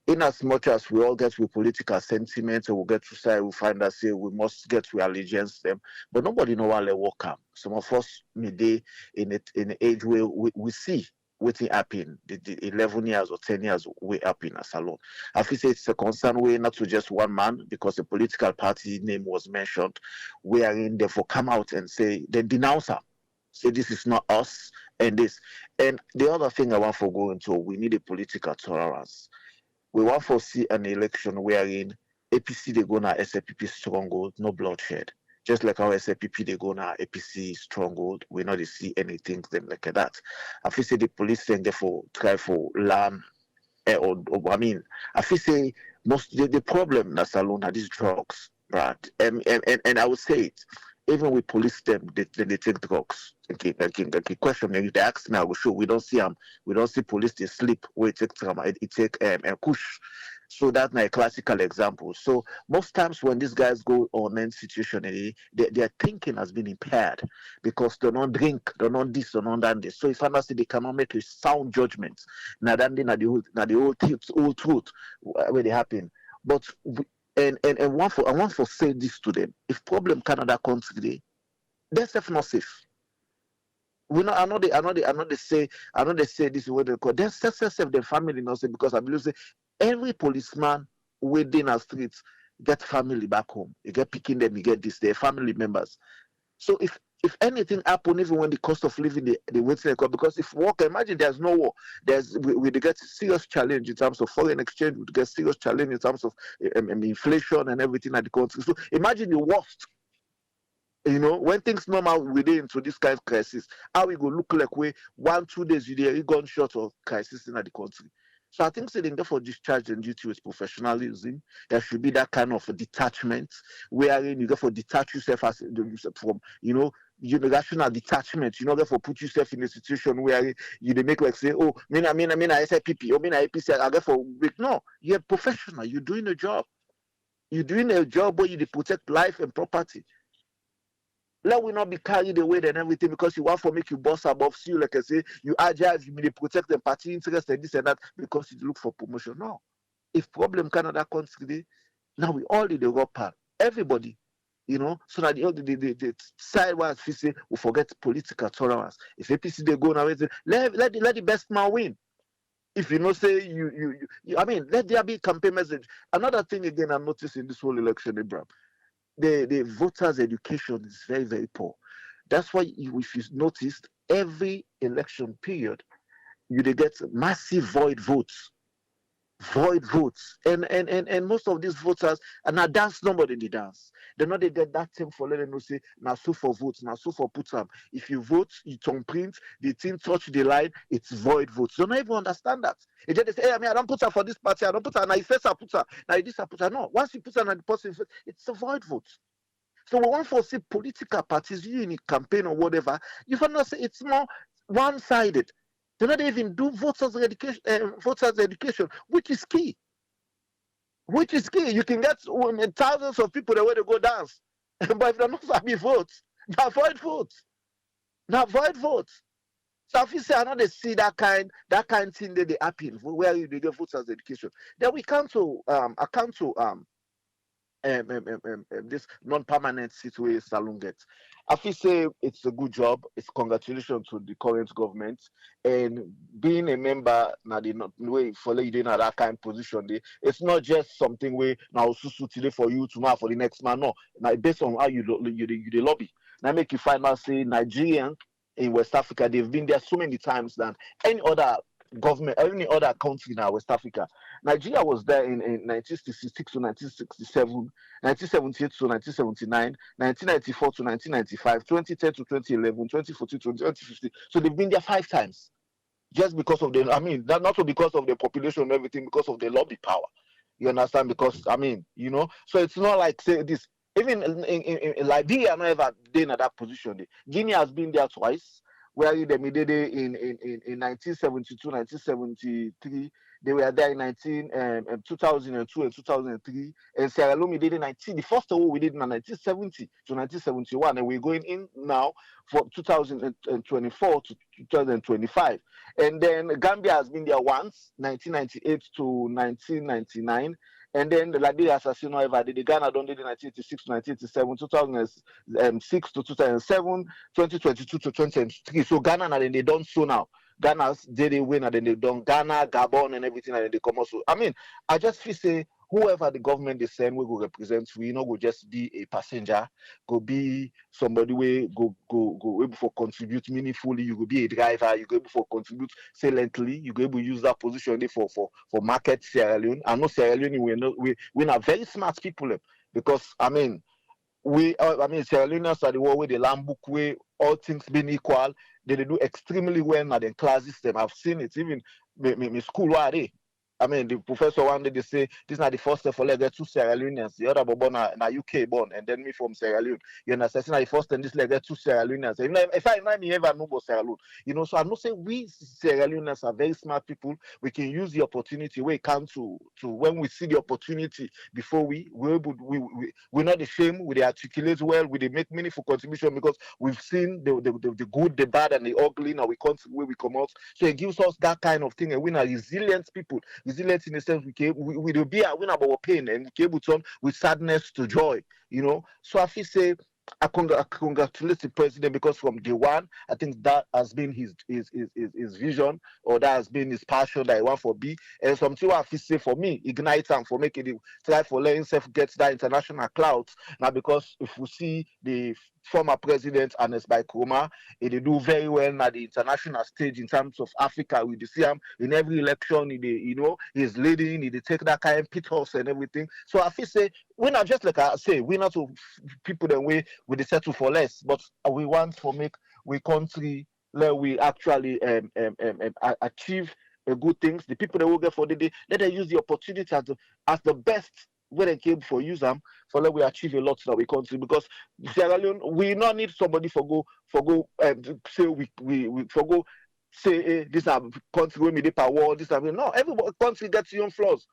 In as much as we all get with political sentiments and we get to say, we find that say we must get to allegiance them, but nobody know how they work out. Some of us maybe in the age where we see waiting happen, the 11 years or 10 years way up in a salon. I feel say it's a concern way not to just one man because the political party name was mentioned, wherein therefore come out and say, then denounce her. Say this is not us and this. And the other thing I want to go into, we need a political tolerance. We want to see an election wherein APC they go na SLPP stronghold, no bloodshed. Just like how SLPP they go na APC stronghold, we not see anything them like that. I feel say the police thing therefore try for learn I feel say most the problem that's alone are these drugs, right? And I would say it. Even with police them, they take drugs. Okay, question if they ask me, I will show. We don't see we don't see police they sleep. We take it take kush. So that's my classical example. So most times when these guys go on any situation, their thinking has been impaired because they don't drink, they don't this, they don't that. So if I say they cannot make a sound judgment, now that they the whole tips, all truth where they happen. But and I want for say this to them. If problem Canada country, they're safe not safe. We know I know they say this is what they call. They're safe their family not safe because I believe say every policeman within our streets get family back home. You get picking them, you get this, their family members. So if anything happen, even when the cost of living the waiting because if war, imagine there's no war, we get serious challenge in terms of foreign exchange, we get serious challenge in terms of inflation and everything at the country. So imagine the worst. When things normal within into this kind of crisis, how we go look like we 1-2 days you there gone short of crisis in the country. So I think saying therefore discharge and duty with professionalism, there should be that kind of a detachment wherein you therefore detach yourself from unilateral detachment. You know, therefore put yourself in a situation where you make like say, oh, I SIPP, or APC, I therefore no, you're a professional, you're doing a job. You're doing a job where you protect life and property. Let we not be carried away and everything because you want to make you boss above you, like I say, you agile, you may protect the party interest and this and that because you look for promotion. No. If problem Canada country, now we all need the raw part. Everybody, so that the sidewise say we forget political tolerance. If APC they go now, let the best man win. If say let there be campaign message. Another thing again I noticed in this whole election, Abraham. The voters' education is very, very poor. That's why if you noticed, every election period, you get massive void votes. And most of these voters and now dance nobody they dance. They know they get that thing for letting them say now so for votes, now so for put up. If you vote, you don't print, the thing touch the line, it's void votes. They don't even understand that. They just say, hey, I don't put her for this party, I don't put her, now first I put her, now this I put her. No, once you put her on the person, it's a void vote. So we want to see political parties, you in a campaign or whatever, you find out say it's more one-sided. They don't even do voters education, which is key. You can get thousands of people the way to go dance, but if they're not happy votes, they avoid votes. So if you say I know they see that kind thing that they happen where you get voters education, then we come to this non-permanent situation salon gets. I feel say it's a good job. It's congratulations to the current government and being a member now the way for you in that kind of position. It's not just something where now today for you tomorrow for the next man. No, now based on how you lobby. Now make you find out say Nigerian in West Africa they've been there so many times than any other government, any other country now, West Africa. Nigeria was there in 1966 to 1967, 1978 to 1979, 1994 to 1995, 2010 to 2011, 2014 to 2015. So they've been there 5 times. Just because of not because of the population and everything, because of the lobby power. You understand? Because, so it's not like, say, this. Even in Liberia, not ever been in that position. Guinea has been there twice. where they did it in 1972, 1973. They were there in 2002 and 2003. And Sierra Leone did in 19. The first war we did in 1970 to 1971, and we're going in now for 2024 to 2025. And then Gambia has been there once, 1998 to 1999. And then the Liberia Assassino ever did the Ghana done did in 1986 to 1987, 2006 to 2007, 2022 to 2023. So Ghana and then they done so now. Ghana's did they win and then they done Ghana, Gabon and everything and then they come also. I mean, I just feel say whoever the government they send we go represent, we not go just be a passenger, go be somebody we go able for contribute meaningfully, you go be a driver, you go able for contribute silently, you go able use that position there for market Sierra Leone. I know Sierra Leone we are very smart people because I mean Sierra Leoneans are the one with the land book way, all things being equal, they do extremely well in the class system. I've seen it even me school where they. I mean, the professor one day they say this is not the first step for get two Sierra Leoneans, the other born na UK born, and then me from Sierra Leone. You understand? This not the first time this get two Sierra Leoneans. If I ever know about Sierra Leone, so I'm not saying we Sierra Leoneans are very smart people. We can use the opportunity we come to when we see the opportunity before we're not ashamed, we articulate well, we make meaningful contribution because we've seen the good, the bad, and the ugly. Now we come to where we come out. So it gives us that kind of thing, and we are resilient people. Resilient in the sense we will be win about our pain and we can able to turn with sadness to joy. So I feel say I congratulate the president because from day one, I think that has been his vision or that has been his passion that he want for be. And something I feel say for me, ignite and for making it try for letting himself get that international clout. Now because if we see the former president Ernest Bai Koroma, he do very well at the international stage in terms of Africa. We see him in every election. He's leading. He take that kind of pit horse and everything. So I feel say we're not just like I say we're not to people that we settle for less, but we want to make we country where we actually achieve good things. The people that will get for the day, let them use the opportunity as the best when they came for use them for let we achieve a lot in our country because Sierra Leone we not need somebody for go say we for go say this are country where we dey power this are no every country gets your own flaws.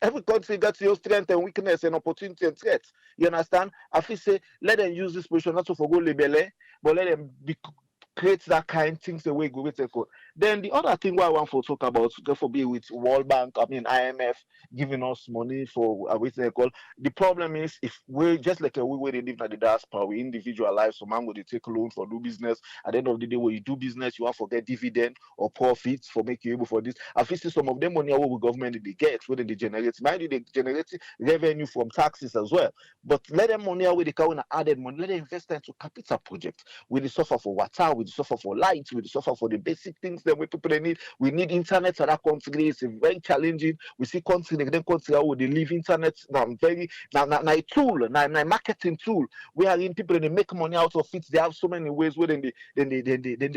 Every country gets your strength and weakness and opportunity and threats. You understand? I feel say let them use this position not to forgo label, but let them create that kind of things the way go with it. Then the other thing I want to talk about, therefore, be with World Bank, IMF giving us money for what they call. The problem is if we just like we they live in the diaspora, we individualize. So man, they take loan for do business. At the end of the day, when you do business, you want to get dividend or profits for make you able for this. I feel some of them money what government they get, whether they generate, mind you, they generate revenue from taxes as well. But let them money where they can added money, let them invest into capital projects. We they suffer for water, we suffer for light, we suffer for the basic things that we people they need. We need internet for that country. It's very challenging. We see country then country how they live internet now very now a tool, now marketing tool. We are in people they make money out of it. They have so many ways where then they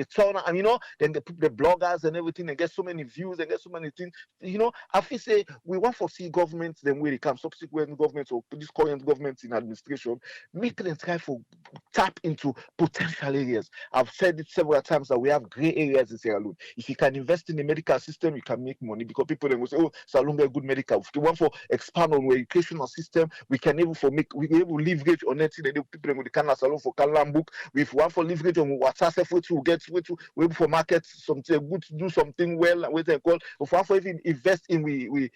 turn and then the bloggers and everything and get so many views and get so many things. I feel say we want to see governments then where they come subsequent governments or this current government in administration make them try for tap into potential areas. I've said it several times that we have gray areas in Sierra Leone. If you can invest in the medical system, you can make money because people then will say, "Oh, Salome a good medical." If you want for expand on our educational system, we can able for make we able leverage on it. The people then will can Salome for Kalam book. If we want for leverage on WhatsApp, which will get which we able for market something good to do something well. What they call if we want for even invest in we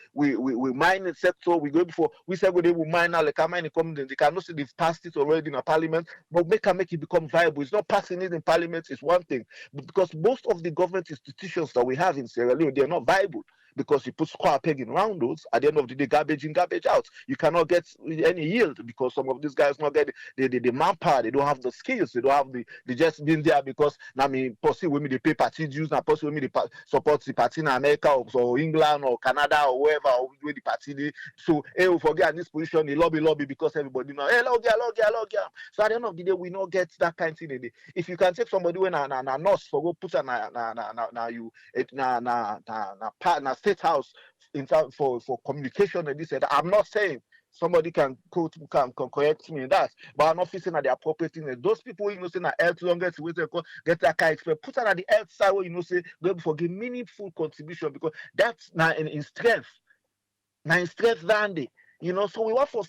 mining sector, we go before we say we will mine now like mine come they cannot see they've passed it already in a parliament, but make it become viable. It's not passing it in parliament is one thing, but because most of the government institutions that we have in Sierra Leone, they're not viable. Because you put square peg in round those, at the end of the day, garbage in, garbage out. You cannot get any yield because some of these guys not get the manpower, they don't have the skills, they don't have they just been there because now me possibly with me they pay party dues, now possibly with me they support the party in America or England or Canada or wherever or where the party they, so we forget in this position, the lobby because everybody know log. So at the end of the day, we not get that kind of thing. If you can take somebody when a nurse for go put na state house in for communication and this and that. I'm not saying Somebody can correct me in that, but I'm not facing at the appropriate thing. Those people say na health longest way to get that kind of put that at the health side where say go for give meaningful contribution because that's now in strength. Now in strength than the so we want to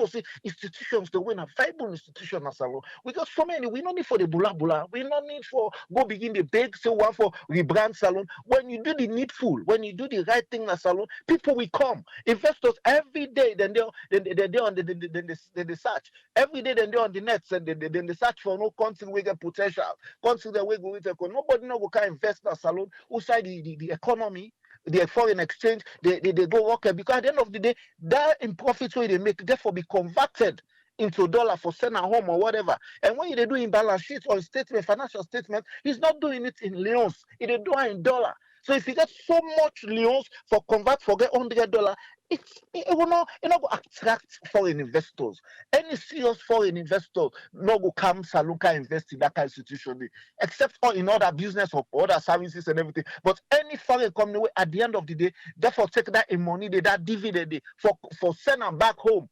see institutions to win a viable institution as well. We got so many. We don't need for the bula bula. We don't need for go begin the big. So one for rebrand salon. When you do the needful, when you do the right thing as salon, people will come. Investors every day. Then they on the search every day. Then they on the net. Then they search for no country we get potential. Country that we go with. Nobody know what kind of invest in salon outside the economy. The foreign exchange, they go work because at the end of the day, that in profits where they make, therefore be converted into dollar for send at home or whatever. And when they do in balance sheet or statement, financial statement, he's not doing it in leons, he do it in dollar. So if you get so much leons for convert for get $100, it will not go attract foreign investors. Any serious foreign investor no go come Salunka invest in that kind of institution, except for in other business or other services and everything. But any foreign company at the end of the day, therefore take that in money, that dividend for send them back home.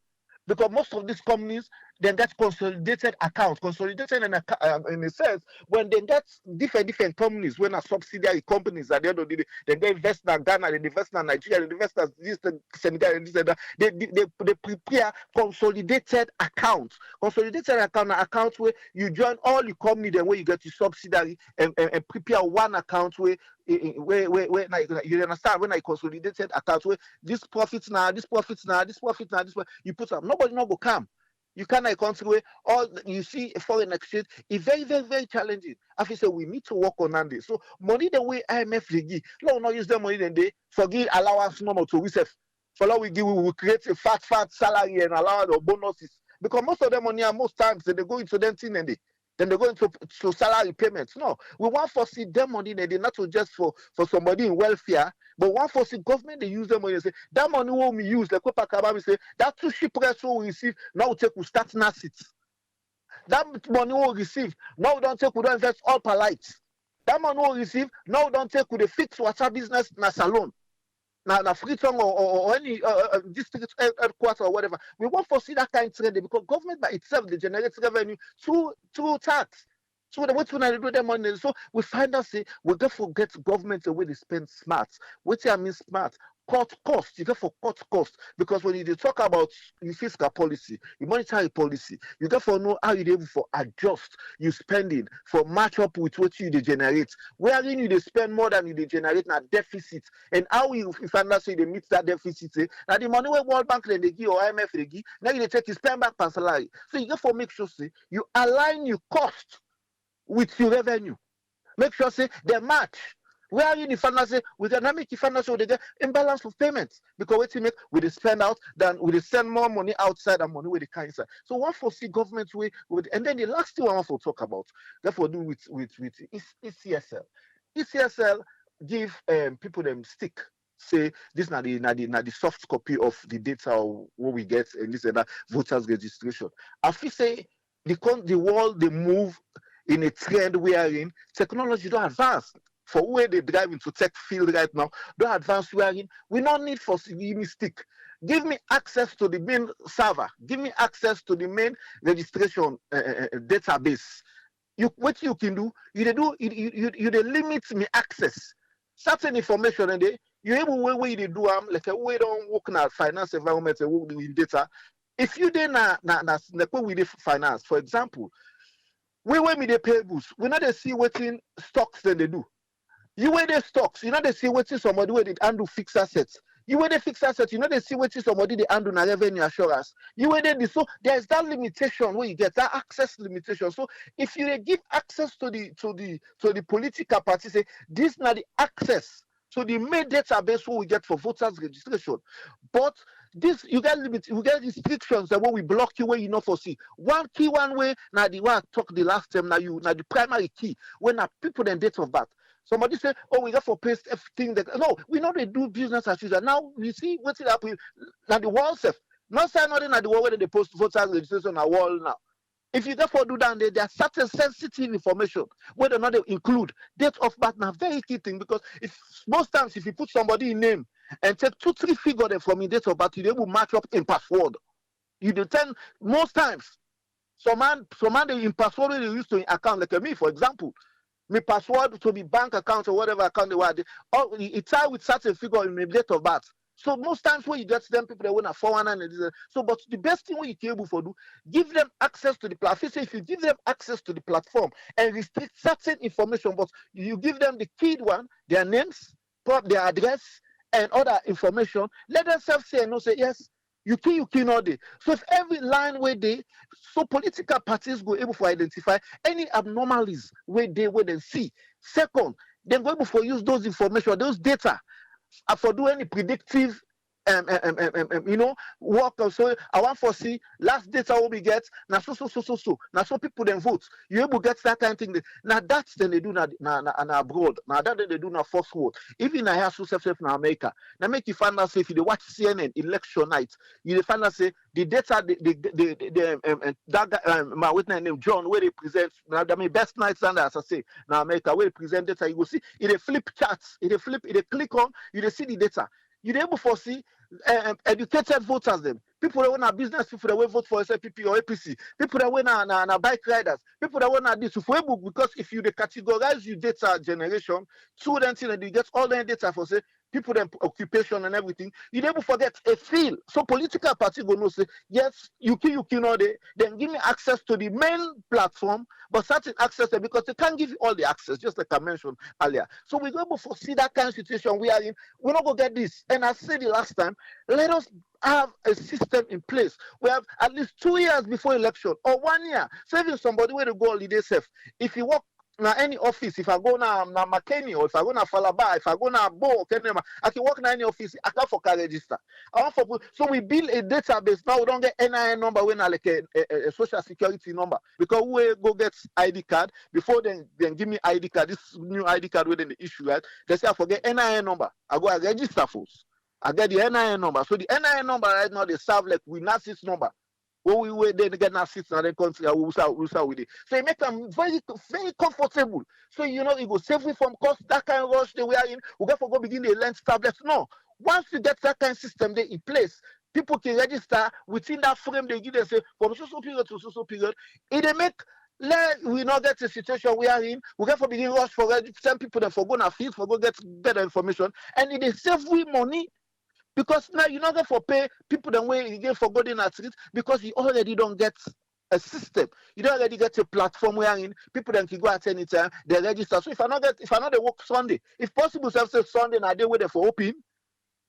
Because most of these companies then get consolidated accounts. Consolidated in a sense when they get different companies, when are subsidiary companies at the end of the day, then they invest in Ghana, they invest in Nigeria, they invest in this Senegal, and this and that. They prepare consolidated accounts. Consolidated accounts where you join all the company, then where you get your subsidiary and prepare one account where you understand when I consolidated account where this profits now, you put up. Nobody no go come. You cannot country where all you see foreign exchange is very, very, very challenging. As I say, we need to work on that. So money the way IMF they give, no, not use the money then they forgive allowance normal to reserve. For now we will create a fat salary and allowance or bonuses because most of them money and most times they go into them thing and then they go into salary payments. No, we want to see them money they not to just for somebody in welfare, but want to see government they use them money and say that money will we use like what say that 2 shipwrecks will receive now we take we start assets. That money will receive now we don't take we don't invest all per lights. That money will receive now we don't take we the fix water business na salon. Now, Freetown or any district headquarters or whatever, we want to see that kind of trend because government by itself they generate revenue through tax. So the way to do them money, so we find out say we got to get government the way they spend smart. What I mean smart, cut costs. You got for cut costs because when you talk about your fiscal policy, your monetary policy, you got to know how you able for adjust your spending for match up with what you generate. Where you they spend more than you generate na deficit, and how you find out say they meet that deficit. Now the money where World Bank they give or IMF they give, now you take you spend back per salary. So you got to make sure say you align your cost with your revenue. Make sure say they match. Where are you in the finance? With dynamic finance, they get imbalance of payments because what you make we spend out than we send more money outside and money with the kind inside. So one for see government way with, and then the last thing I want to talk about, therefore do with ECSL. ECSL give people them stick. Say this na the soft copy of the data or what we get and this and that voters registration. I feel say the world they move in a trend wherein technology don't advance. For where they drive into tech field right now, don't advance wherein we don't need for stick. Give me access to the main server. Give me access to the main registration database. What you can do, you limit me access. Certain information and you able way they do like a way don't work in a finance environment and work with data. If you then like what we did finance, for example, when we dey pay bills, we not dey see wetin stocks then they do. You where they stocks, you know they see wetin somebody where they handle fixed assets. You where they fixed assets, you know they see wetin somebody they handle na revenue assurance. You where they so there's that limitation where you get that access limitation. So if you give access to the political party, say this not the access to the main database what we get for voters registration, but this you get limit, you get restrictions that when we block you where you not foresee. One key one way now the one I talked the last time now the primary key when now people then date of birth. Somebody say, oh, we got for paste everything that no, we know they do business as usual. Now we see what's it happening now the wall self. Not saying nothing at the wall where they post voters registration on a wall now. If you therefore do that, there are certain sensitive information whether or not they include date of birth now very key thing because if most times if you put somebody in name and take 2-3 figures from your date of birth, you able to match up in password. You detend most times. Some man they in password they use to in account, like me, for example. My password to be bank account or whatever account they were, it tie with certain figure in my date of birth. So most times when you get them people that want a 419, so but the best thing when you can able to do, give them access to the platform. If you give them access to the platform and restrict certain information, but you give them the keyed one, their names, their address, and other information, let them self say and no say yes. You can all day. So if every line where they, so political parties go able to identify any abnormalities where they see. Second, then go able to use those information, those data, for do any predictive work. So I want to see last data will be get now so now so people then vote. You able get that kind of thing. Now that's then they do now abroad. Now that they do now first vote. Even I have so self in America. Now make you find out say if you watch CNN election night, you find out say the data that guy, my witness named John where they present now I mean best night standard as I say now America where they present data you will see it flip charts, it click on you see the data. You're able to see educated voters them. People that want a business, people that will vote for SLPP or APC, people that want na bike riders, people that want this. Because if you categorize your data generation, students and you get all the data for say people them occupation and everything, you never forget a field. So political party go no say yes, you can all day. Then give me access to the main platform, but certain access there because they can't give you all the access, just like I mentioned earlier. So we go to see that kind of situation we are in. We're not gonna get this. And I said the last time, let us have a system in place. We have at least 2 years before election or 1 year. Saving somebody where to go holiday safe. If you work now any office, if I go now McKinney or if I go now Falaba, if I go now Bo, I can work now any office. I can't for car register. I want for so we build a database now. We don't get NIN number when I like a social security number because we go get ID card before then give me ID card. This new ID card within the issue, right? They say I forget NIN number. I go and register first. I get the NIN number. So the NIN number right now they serve like with NACIS number. When we then get NACIS and then country we start with it. So it make them very comfortable. So it will save me from cost that kind of rush they were in. We got to go begin the lens tablets. No. Once you get that kind of system there in place, people can register within that frame they give them say from so period to so period. It make we not get a situation we are in. We get for begin rush for send people that for go na field for go get better information, and it is save we money. Because now you're not going to pay people the way you get for going at it because you already don't get a system. You don't already get a platform where people then can go at any time, they register. So if I not they work Sunday, if possible, say Sunday and they wait for open,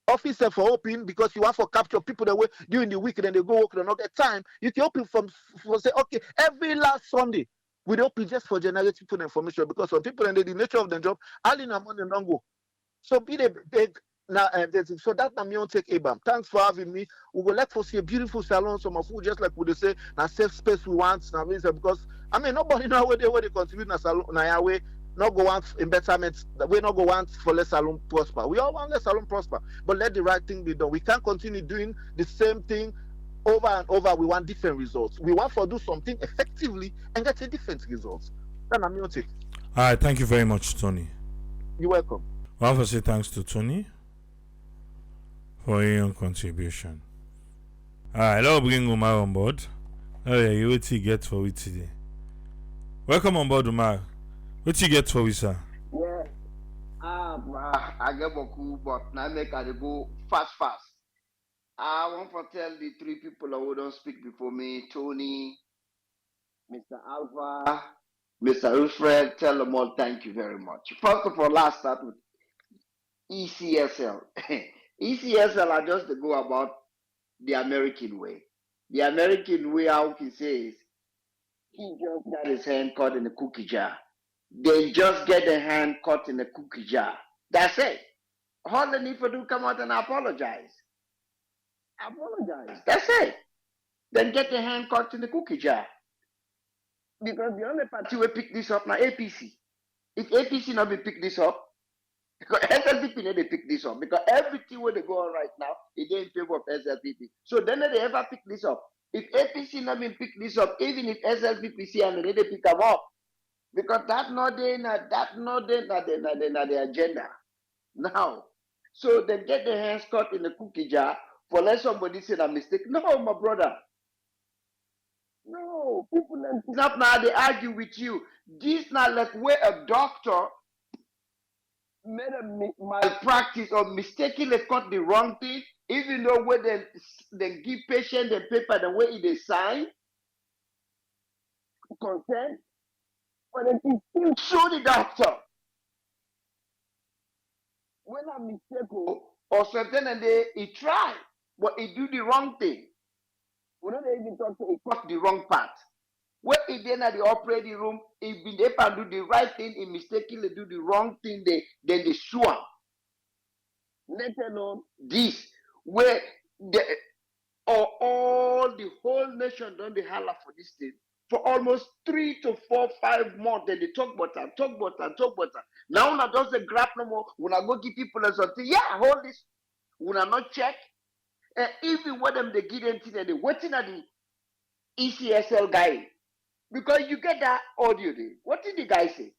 office for open because you want for capture people that way during the week and they go work, they not get time. You can open for say, okay, every last Sunday. We open just for generate people information because some people and the nature of the job, all in a money don't go. So be the big. Now, so that I'm going to take Abam. Thanks for having me. We would like to see a beautiful salon, some of food, just like we say, now safe space we want. Now, because nobody know where they contribute na salon, na way, not go want in betterment. We not go want for less salon prosper. We all want less salon prosper, but let the right thing be done. We can't continue doing the same thing over and over. We want different results. We want to do something effectively and get a different results. Then I'm going to take. All right, thank you very much, Tony. You're welcome. I want to say thanks to Tony for your contribution. Alright, let's bring Umar on board. Oh yeah, you what you get for it today. Welcome on board, Umar. What you get for it, sir? Yeah. I get beaucoup, but now make I go fast. I want to tell the three people who don't speak before me, Tony, Mr. Alva, Mr. Alfred, tell them all thank you very much. First of all, let's start with ECSL. ECSL are just to go about the American way. The American way, how he says, he just got his hand caught in a cookie jar. They just get their hand caught in a cookie jar. That's it. All they need to do come out and apologize. That's it. Then get their hand caught in the cookie jar. Because the only party will pick this up now APC. If APC not be pick this up, because SLPP need to pick this up because everything where they go on right now is in favor of SLPP. So then they ever pick this up. If APC not been pick this up, even if SLPP see and they pick them up, because that not the agenda. Now, So they get their hands caught in the cookie jar for let somebody say a mistake. No, my brother. No, people up now they argue with you. This not like where a doctor made a malpractice or mistakenly cut the wrong thing, even though when they give patient the paper the way they sign consent, but then he still show the doctor when a mistake or something and he try, but he do the wrong thing. We don't even talk to he cut the wrong part. When he then at the operating room, he been able to do the right thing, he mistakenly do the wrong thing, then they sue him. Let alone this, where the all the whole nation done the holler for this thing for almost 3 to 4, 5 months. Then they talk about that, talk about that, talk about that. Now una does the grab no more. When I go give people something, yeah, hold this. Una not check. And even when them they give them thing, they waiting at the ECSL guy. Because you get that audio there. What did the guy say?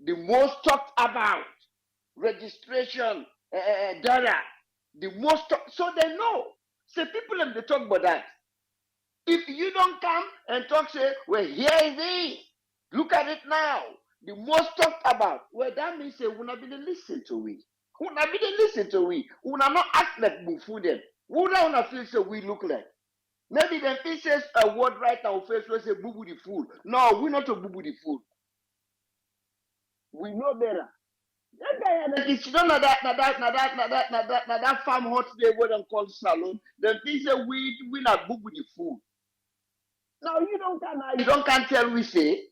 The most talked about registration data. The most so they know. So people them they talk about that. If you don't come and talk, say, well, here it is. Look at it now. The most talked about. Well, that means say we not be to listen to we. We not be to listen to we. We not act like bufu them. We not feel say we look like. Maybe them feel says a word right now face we say boo boo the fool. No, we not a boo boo the fool. We know better. That guy it's not that farm hot day where them call salon. Them think say we not boo boo the fool. Now you don't can tell we say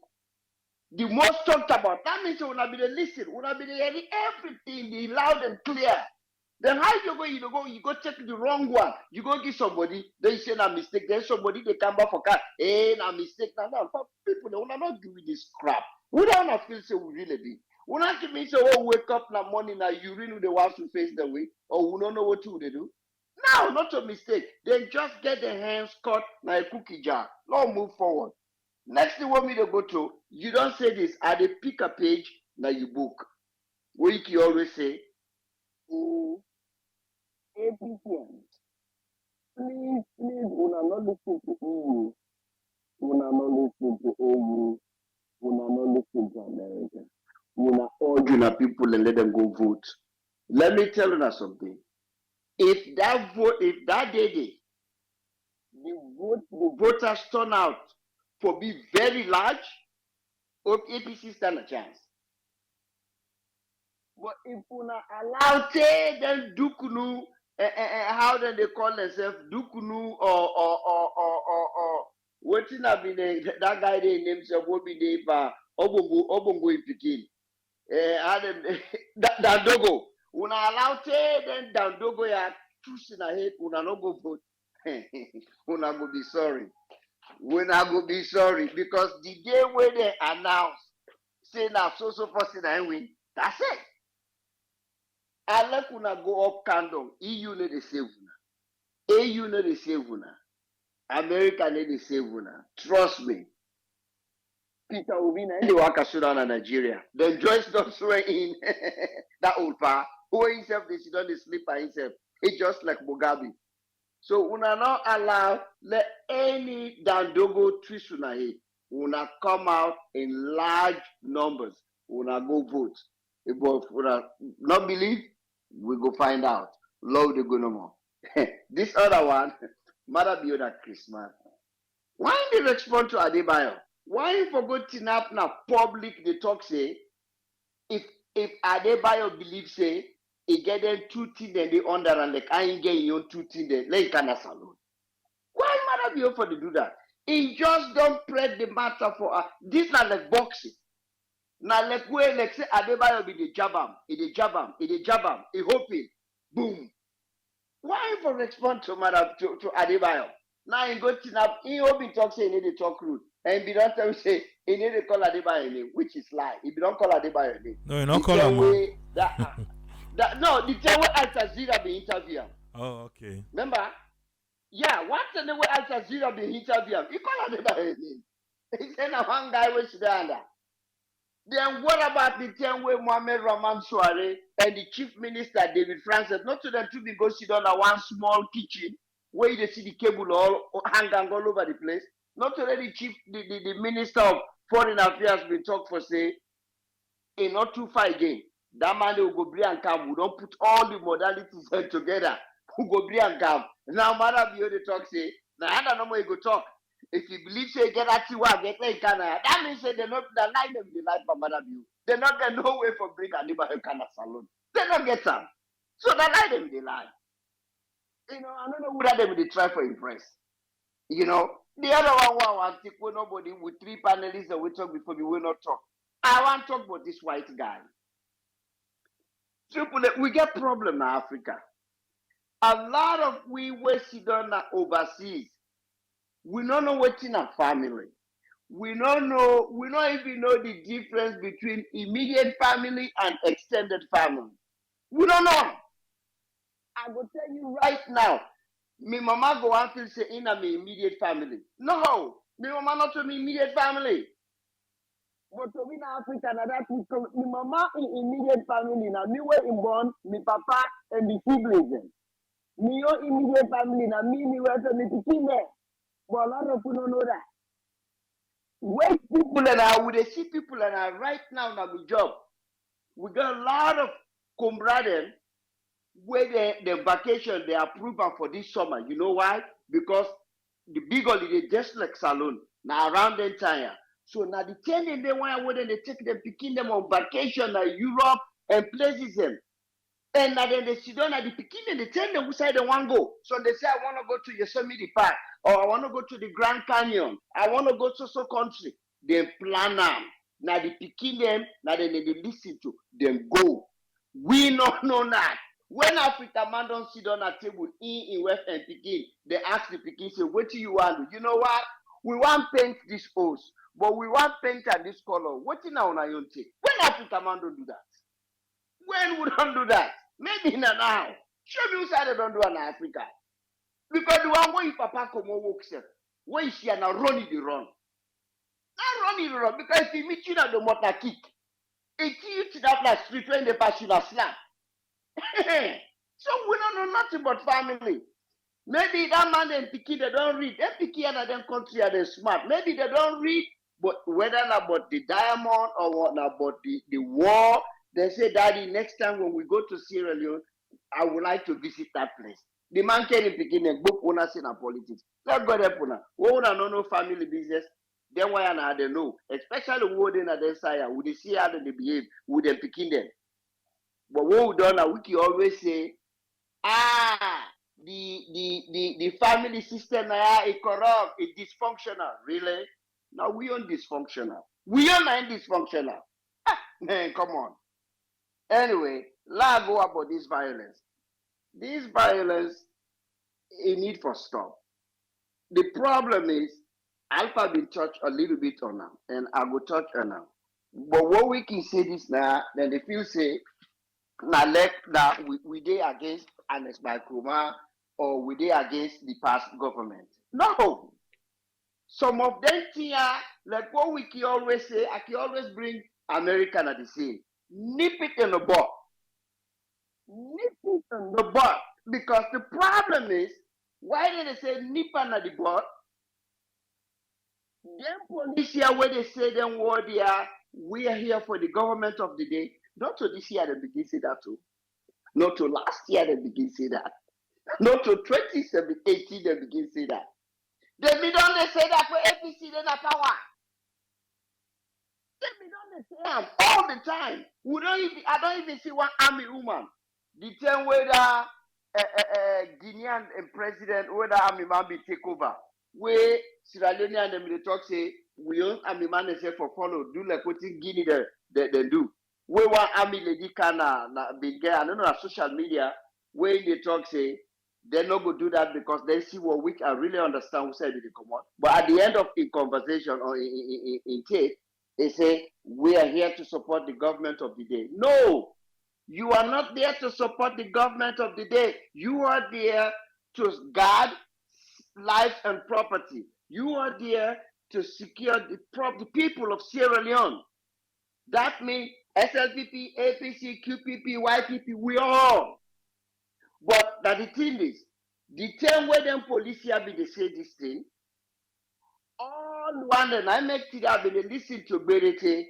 the most talked about. That means you will be the listen, will be the hearing everything, the loud and clear. Then how you go check the wrong one. You go give somebody, they say a mistake. Then somebody they come back for car. Hey, a mistake. Now people they will not do this crap. We don't feel so we really be. We not give me say oh wake up in the morning now you really the ones to face the way or we don't know what to do. No, not a mistake. They just get their hands caught like a cookie jar. Now move forward. Next thing want me to go to, you don't say this. I they pick a page now you book. Where you always say, oh, APC. Please, una not listen to EU. Una not listen to EU. Una not listen to America. Una urge people and let them go vote. Let me tell you something. If that day, the voters turn out for be very large, APC stand a chance. But if una allow them dukunu, how do they call themselves dukunu or waiting have been that guy they named himself will be there obongo ipikin. Adam Dandogo. Una allow then Dandogo ya choosing ahead, una no go vote. Una go be sorry. Una go be sorry because the day where they announce say now so person I win, that's it. I like una go up candle. EU no dey save una. AU no dey save una. America no dey save una. Trust me. Peter Obi na the waka Sudan and Nigeria. Then Joyce don't swear in that old pa. Who himself they sit on the sleep by himself. It's just like Mugabe. So una not allow let any Dandogo twist una head. Una come out in large numbers. Una go vote. If una not believe, we go find out. Love the go no more. This other one, Mother be other Christmas. Why they respond to Adebayo? Why you forgot to up now public the talk say if Adebayo believes say he get them 2 things then they under and like I ain't getting your 2 things then like can salon. Why Mother be for to do that? He just don't press the matter for this not like boxing. Now like where like say Adebayo be the jab him, he jab him, he hoping, boom. Why for respond to Madam to Adebayo? Now he go to up, he hope he talk say he need to talk rude. And he don't tell me say he need to call Adebayo name, which is lie. If you don't call Adebayo name. No, you don't call him. No, the time where Al Jazeera be interview. Oh, okay. Remember? Yeah, what's the name where Al Jazeera be interview? He call Adebayo name. He said now one guy was there under. Then what about the time where Mohamed Rahman Soare and the chief minister David Francis, not to them to be go sit on a one small kitchen where you see the cable all hanging all over the place. Not to let the chief, the minister of foreign affairs be talk for say, not too far again. That man will go bring and come. We don't put all the modalities together. Who go bring and come. Now, matter be the talk say. Now, I don't know where you go talk. If you believe say get at you, get like Canada. That means say they're not the line them the life of Madam you. They're not get no way for bring and live Canada salon. They don't get some. So they lie them the lie. You know, I don't know who that them they try for impress. You know, the other one want to take nobody with three panelists that we talk before we will not talk. I want to talk about this white guy. Simple, we get problem in Africa. A lot of we sit down overseas. We don't know what's in a family. We don't even know the difference between immediate family and extended family. We don't know. I will tell you right now. Me mama go and feel say in my immediate family. No, me mama not to me immediate family. But to me in Africa, na that me mama in immediate family. Now me were born, me papa and the siblings. Me your immediate family. Now me were to me to kill them. But a lot of people don't know that. Wait people and I would see people and I right now na the job. We got a lot of comrades where the vacation they approve for this summer. You know why? Because the big holiday just like Salon now around the entire. So now the 10 and they want where they take them picking them on vacation in Europe and places them. And now then they sit down at the beginning and they tell them which side they want to go. So they say, I want to go to Yosemite Park, or I want to go to the Grand Canyon, I want to go to so country. They plan them. Now they picking them, now then they listen to them go. We don't know that. When Africa man don't sit down at table in West and Pekin, they ask the Pekin, say, what do you want? You know what? We want paint this house, but we want paint at this color. What in our own take? When Africa man don't do that? When we don't do that? Maybe now. Show me who side they don't do in Africa. Because the one where papa come on work self, where you see now run it the run. Not run it the run, because if you meet you at the motor kick, it you to that like street when they pass you a slap. So we don't know nothing but family. Maybe that man and Piki they don't read. They Piki and them country are they smart. Maybe they don't read, but whether about the diamond or what about the war, they say, Daddy, next time when we go to Sierra Leone, I would like to visit that place. The man can Piki and book owners in politics. Let's go there, Puna. We don't know no family business. Then why and they know, especially who they at their side, would they see how they behave, would they Piki them. But what we done, we can always say, the family system is corrupt, it's dysfunctional. Really? Now we are dysfunctional. We are not dysfunctional. Man, come on. Anyway, let's go about this violence. This violence, it need for stop. The problem is, Alpha been touched a little bit on now, and I will touch on now. But what we can say this now, then they feel say, now let that we dey against Ernest Bakroma or we dey against the past government. No. Some of them here, like what we can always say, I can always bring American at the same. Nip it in the butt. Nip it in the butt. Because the problem is, why did they say nip at the butt? Them police here where they say them word here, we are here for the government of the day. Not to this year they begin say that too. Not to last year they begin say that. Not to 2018 they begin say that. They be done they say that for APC they not power. They be done they say that all the time. I don't even see one army woman. The time whether Guinean president whether army man be take over. Where Sierra Leone and them they talk say we own army man they say for follow do like what in Guinea they do. Where one army lady can be get I don't know social media where they talk say they not go do that because they see what we can really understand who said it come on. But at the end of the conversation or in tape, they say we are here to support the government of the day. No, you are not there to support the government of the day. You are there to guard life and property. You are there to secure the people of Sierra Leone. That means SLPP, APC, QPP, YPP, we all. But that the thing is, the time where them police here be they say this thing, all one and I make it have been listen to Berete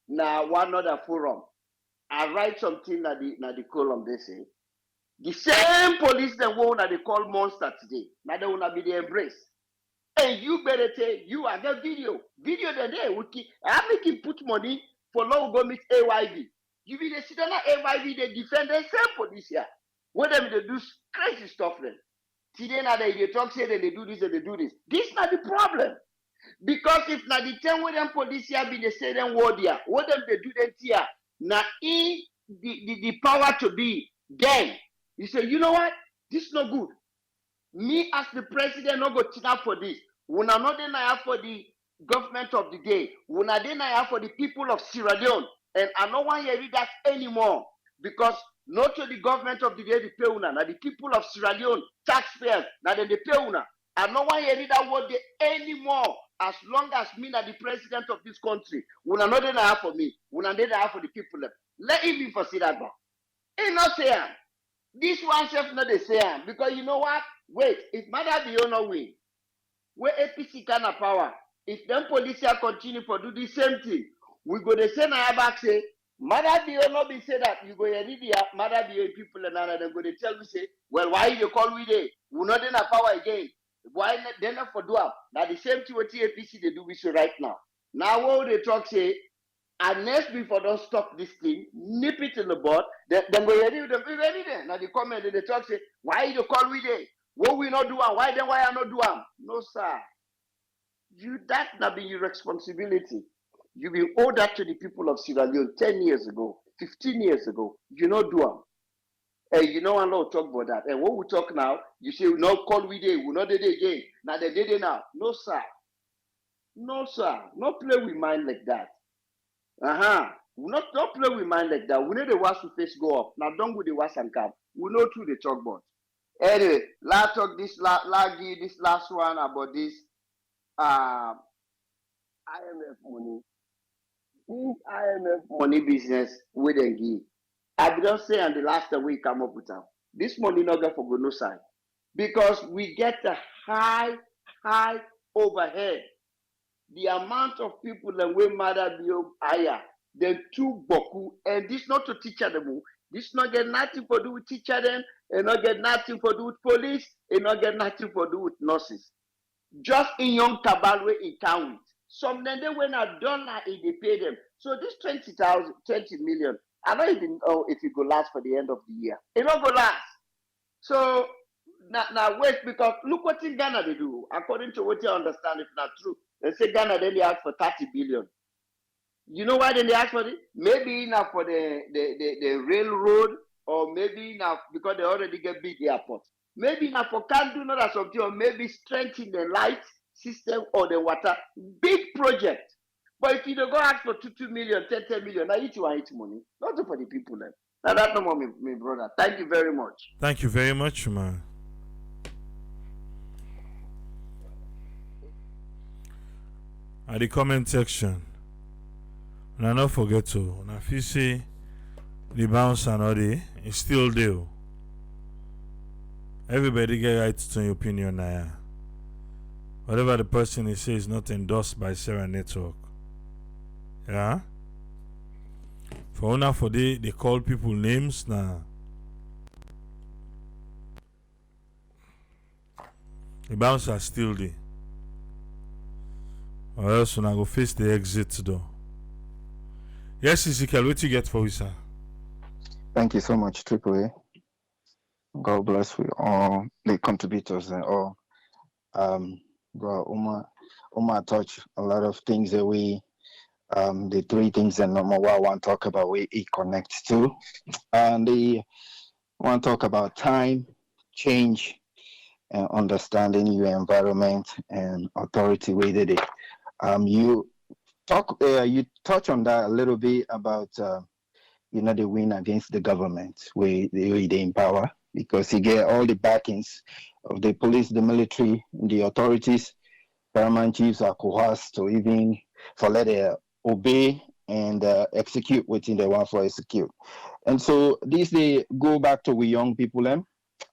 now one other forum. I write something na the column they say. The same police that one that they call monster today. Now they wanna be the embrace. And you better say you are the video. Video the day I make him put money for law go meet AYV. You be the sit down AYV, they defend the same police here. What them they do crazy stuff then. Today now they talk say that they do this and they do this. This not the problem. Because if na the time when them police here be the say them word here, what them they do them here, now in the power to be then you say, you know what? This is not good. Me as the president not go sit up for this. We are not deny for the government of the day. We are deny for the people of Sierra Leone. And I don't want to hear that anymore. Because not to the government of the day, the pay una, now the people of Sierra Leone, taxpayers, now they pay una. I don't want to hear that word anymore. As long as me na the president of this country, we are not deny for me. We are deny for the people. Let him be for Sierra Leone. He not say this one self not the same. Because you know what? Wait, if Mother Bio no win, where APC kind of power, if them police continue to do the same thing, we go to say now back say, Mother Bio no be say that you go here, Mother Bio people and another go to tell me say, well, why you call we there? We not in a power again. Why not then not for do up? Now the same thing with APC they do we say right now. Now what they talk say, unless before don't stop this thing, nip it in the bud, then go ready with them, be ready then. Now the comment they talk say, why you call we there? What we not do why then why I not do no sir. You that not be your responsibility. You will owe that to the people of Sierra Leone 10 years ago, 15 years ago. You not do And you know I not talk about that. And what we talk now, you say we not call we day, we not did it again. Now they did it now. No sir. No sir. Not play with mind like that. We not play with mind like that. We need the wash to face go up. Now don't go the wash and come. We know through the talk about. Anyway, let's talk this last one about this IMF money. This IMF money business we then give. I don't say on the last week come up with them. This money not get for go no side. Because we get a high overhead. The amount of people that we matter be higher than two boku, and this not to teacher them. This not get nothing to do with teacher them, and not get nothing to do with police, and not get nothing to do with nurses. Just in young cabal way in town with. Some then they when a dollar they pay them. So this 20 million, I don't even know if it go last for the end of the year. It not go last. So now wait, because look what in Ghana they do. According to what you understand, if not true. They say Ghana then they ask for 30 billion. You know why then they ask for it? Maybe enough for the railroad, or maybe enough because they already get big airports. Maybe enough for can't do not something, or maybe strengthen the light system or the water. Big project. But if you don't go ask for 2 million, 10 million, now you want it money. Not for the people then. Now that's no more, my brother. Thank you very much. Thank you very much, man. At the comment section, and I don't forget to, if you see the bounce and all the, it's still there. Everybody get right to your opinion now. Whatever the person is saying is not endorsed by Sarah Network. Yeah? For now, for they call people names now. The bounce are still there. Or else when I go face the exit door. Yes, Ezekiel, what you get for you, sir? Thank you so much, Triple A. God bless you all the contributors and all. Bro, Uma touch a lot of things that we the three things that number one I want to talk about we connect to. And the want to talk about time, change, and understanding your environment and authority way that it. You touch on that a little bit about the win against the government where they empower, because you get all the backings of the police, the military, the authorities. Paramount chiefs are coerced to even for let obey and execute within the one for execute. And so this they go back to we young people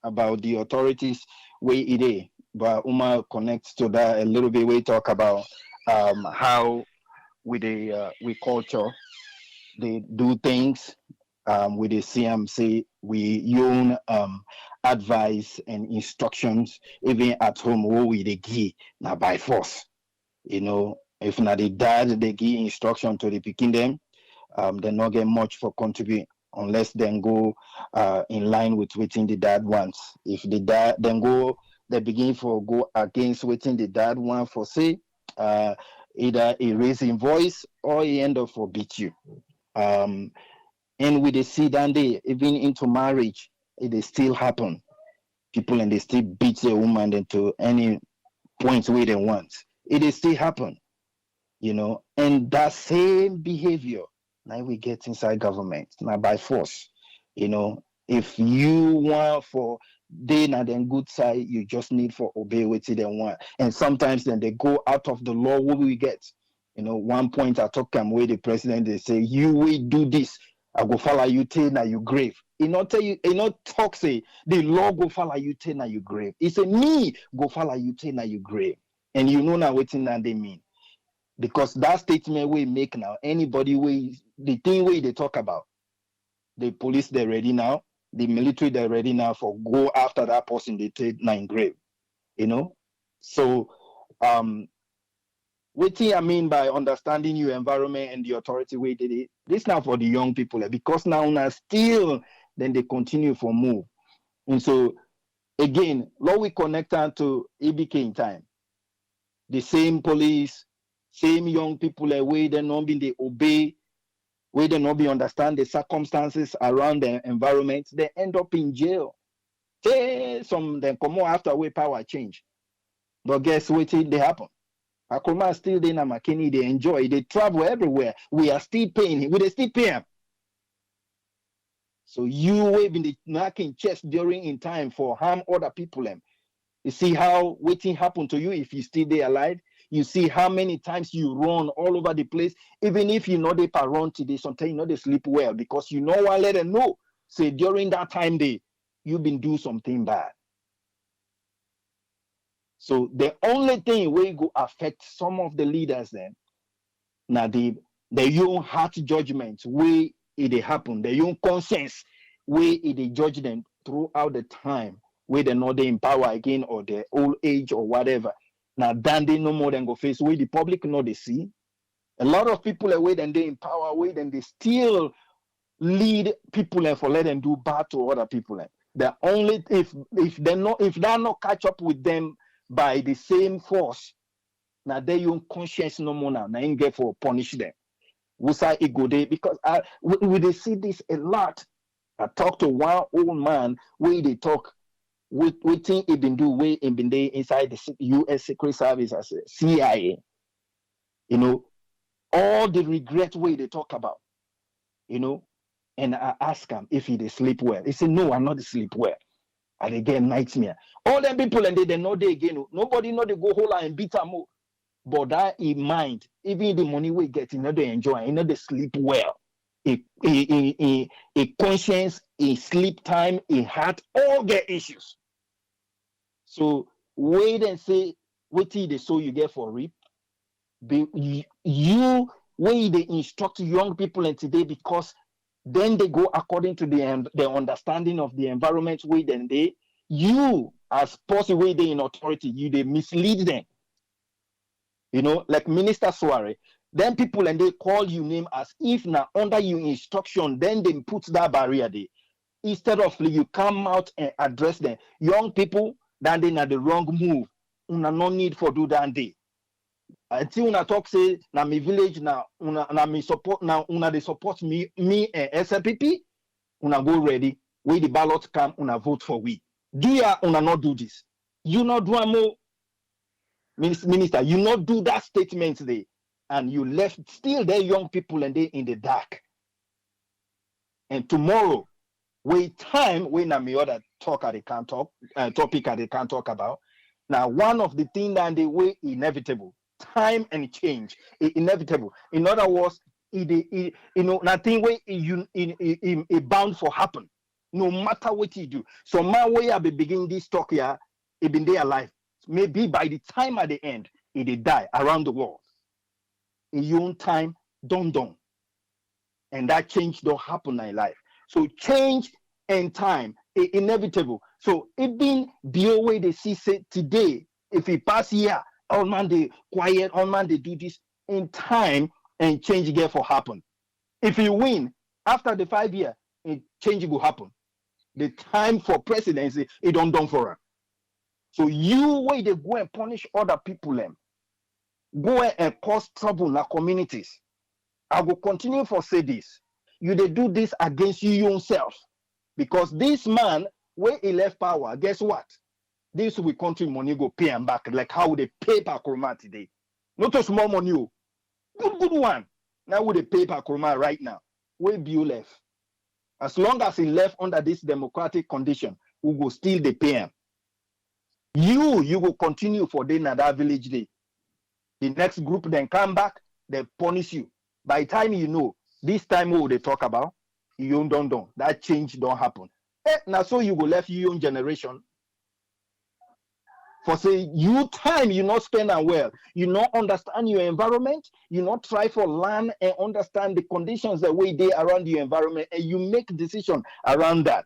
about the authorities way it is. But Uma connects to that a little bit. We talk about how with the we culture they do things with the CMC. We own advice and instructions even at home. What we they give now by force. You know, if not the dad they give instruction to the picking them, they not get much for contribute unless then go in line with waiting the dad wants. If the dad then go, they begin for go against waiting the dad want for say, either a raising voice or he end up for beat you. And with the see down there, even into marriage, it is still happen. People and they still beat the woman into any point where they want. It is still happen, you know, and that same behavior now we get inside government now by force. You know, if you want for they not then good side, you just need for obey what they want. And sometimes then they go out of the law. What we get, you know, one point I talk where the president they say you will do this, I go follow you till now you grave. He not tell you, he not talk say the law go follow you till now you grave. He say me go follow you till now you grave. And you know now what that they mean. Because that statement we make now, anybody we the thing we they talk about, the police they're ready now, the military they're ready now for go after that person they take nine grave, you know. So what thing I mean by understanding your environment and the authority way did it, this now for the young people because now still then they continue for move. And so again, law we connect to EBK in time. The same police, same young people way they not be they obey, where they not be understand the circumstances around the environment, they end up in jail. Say some them come out after way power change. But guess what they happen? Akuma still there na McKinney, they enjoy, they travel everywhere. We are still paying him, we they still pay him. So you waving the knocking chest during in time for harm other people. You see how waiting happen to you if you still there alive. You see how many times you run all over the place. Even if you know they run today, sometimes you know they sleep well because you know what let them know. Say during that time you've been do something bad. So the only thing will go affect some of the leaders then. Now the own heart judgment where it happen, the own conscience where it judge them throughout the time where they're not in power again or their old age or whatever. Now then they no more than go face where the public know they see. A lot of people away then they in power away then they still lead people and for let them do bad to other people. The only if they not catch up with them by the same force, now they own conscience no more now ain't get for punish them. Wusa ego day because we see this a lot. I talked to one old man where they talk with thing he been do way in been there inside the U.S. Secret Service as a CIA. You know, all the regret way they talk about, you know, and I ask him if he they sleep well. He said, no, I'm not sleep well. And again, nightmare. All them people and they know they again. Nobody know they go whole and beat them. But that in mind, even the money we get, you know they enjoy, you know they sleep well. A conscience, a sleep time, a heart, all get issues. So wait and say, what the so you get for reap. You way they instruct young people and today because then they go according to the understanding of the environment way then you as possible way they in authority, you they mislead them. You know, like Minister Suare, then people and they call you name as if now under your instruction, then they put that barrier there. Instead of you come out and address them. Young people, then they na the wrong move. Una no need for do that day. Until una talk say na me village na una me support now una they support me and SLPP, una go ready. Where the ballot come, una vote for we. Do ya una not do this? You not do more. Minister, you not do that statement there, and you left still there young people and they in the dark. And tomorrow, wait time when I'm other talk at the can't talk topic at the can't talk about. Now, one of the things that they way inevitable, time and change, inevitable. In other words, nothing way it bound for happen. No matter what you do. So my way I be begin this talk here, it been there alive. Maybe by the time at the end, it did die around the world. In your own time, done. And that change don't happen in life. So change and time is inevitable. So it been the way they see say today, if it pass here, all man they quiet, all man they do this in time and change get for happen. If you win after the 5 year, change will happen. The time for presidency, it don't done for her. So you way they go and punish other people them, go and cause trouble in our communities. I will continue for say this. You they do this against you yourself. Because this man, where he left power, guess what? This will country money go pay him back. Like how they pay per Kurma today. Not a small money. Good one. Now would they pay per Kurma right now? Where Bill left? As long as he left under this democratic condition, we will still the pay him. You will continue for day na that village day. The next group then come back, they punish you. By the time you know, this time what they talk about, you don't. That change don't happen. Now so you will left your own generation. For say you time you not spend and well, you not understand your environment, you not try for learn and understand the conditions that way they around your environment, and you make decision around that.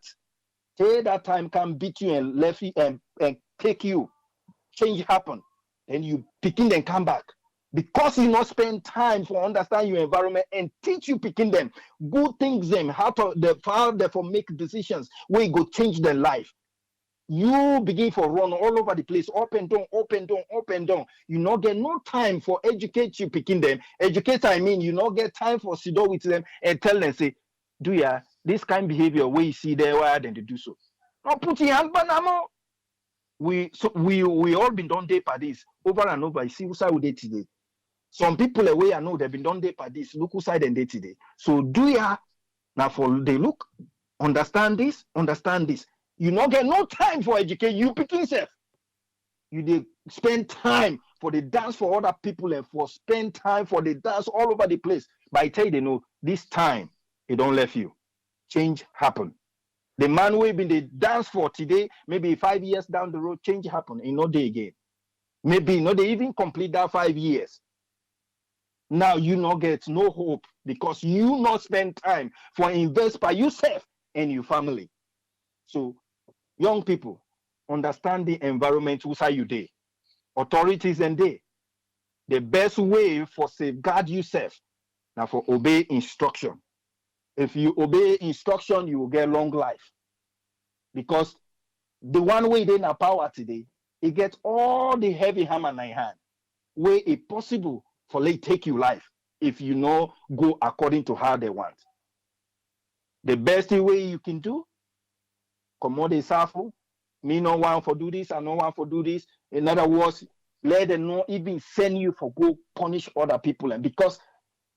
Say that time can beat you and left you and take you. Change happen. Then you picking them come back. Because you not spend time for understand your environment and teach you picking them good things them how to for make decisions where you go change their life. You begin for run all over the place, up and down. You not get no time for educate you picking them. Educate, I mean, you not get time for sit down with them and tell them, say, do ya this kind of behavior where you see there, why then to do so. Not put your hand banamo. We all been done day for this over and over. You see who side we did today. Some people away I know they've been done day for this. Look who side and day today. So do ya now for they look, understand this. You not get no time for educate you picking yourself. You did spend time for the dance for other people and for spend time for the dance all over the place. By tell they know this time it don't left you. Change happen. The man who been the dance for today, maybe 5 years down the road, change happen in no day again. Maybe no they even complete that 5 years. Now you not get no hope because you not spend time for invest by yourself and your family. So young people, understand the environment who say you day. Authorities and they. The best way for safeguard yourself now for obey instruction. If you obey instruction, you will get long life. Because the one way they na power today, it gets all the heavy hammer in hand. Where it possible for they take you life if you know go according to how they want. The best way you can do, commode safo, me no one for do this, I no one for do this. In other words, let them not even send you for go punish other people. And because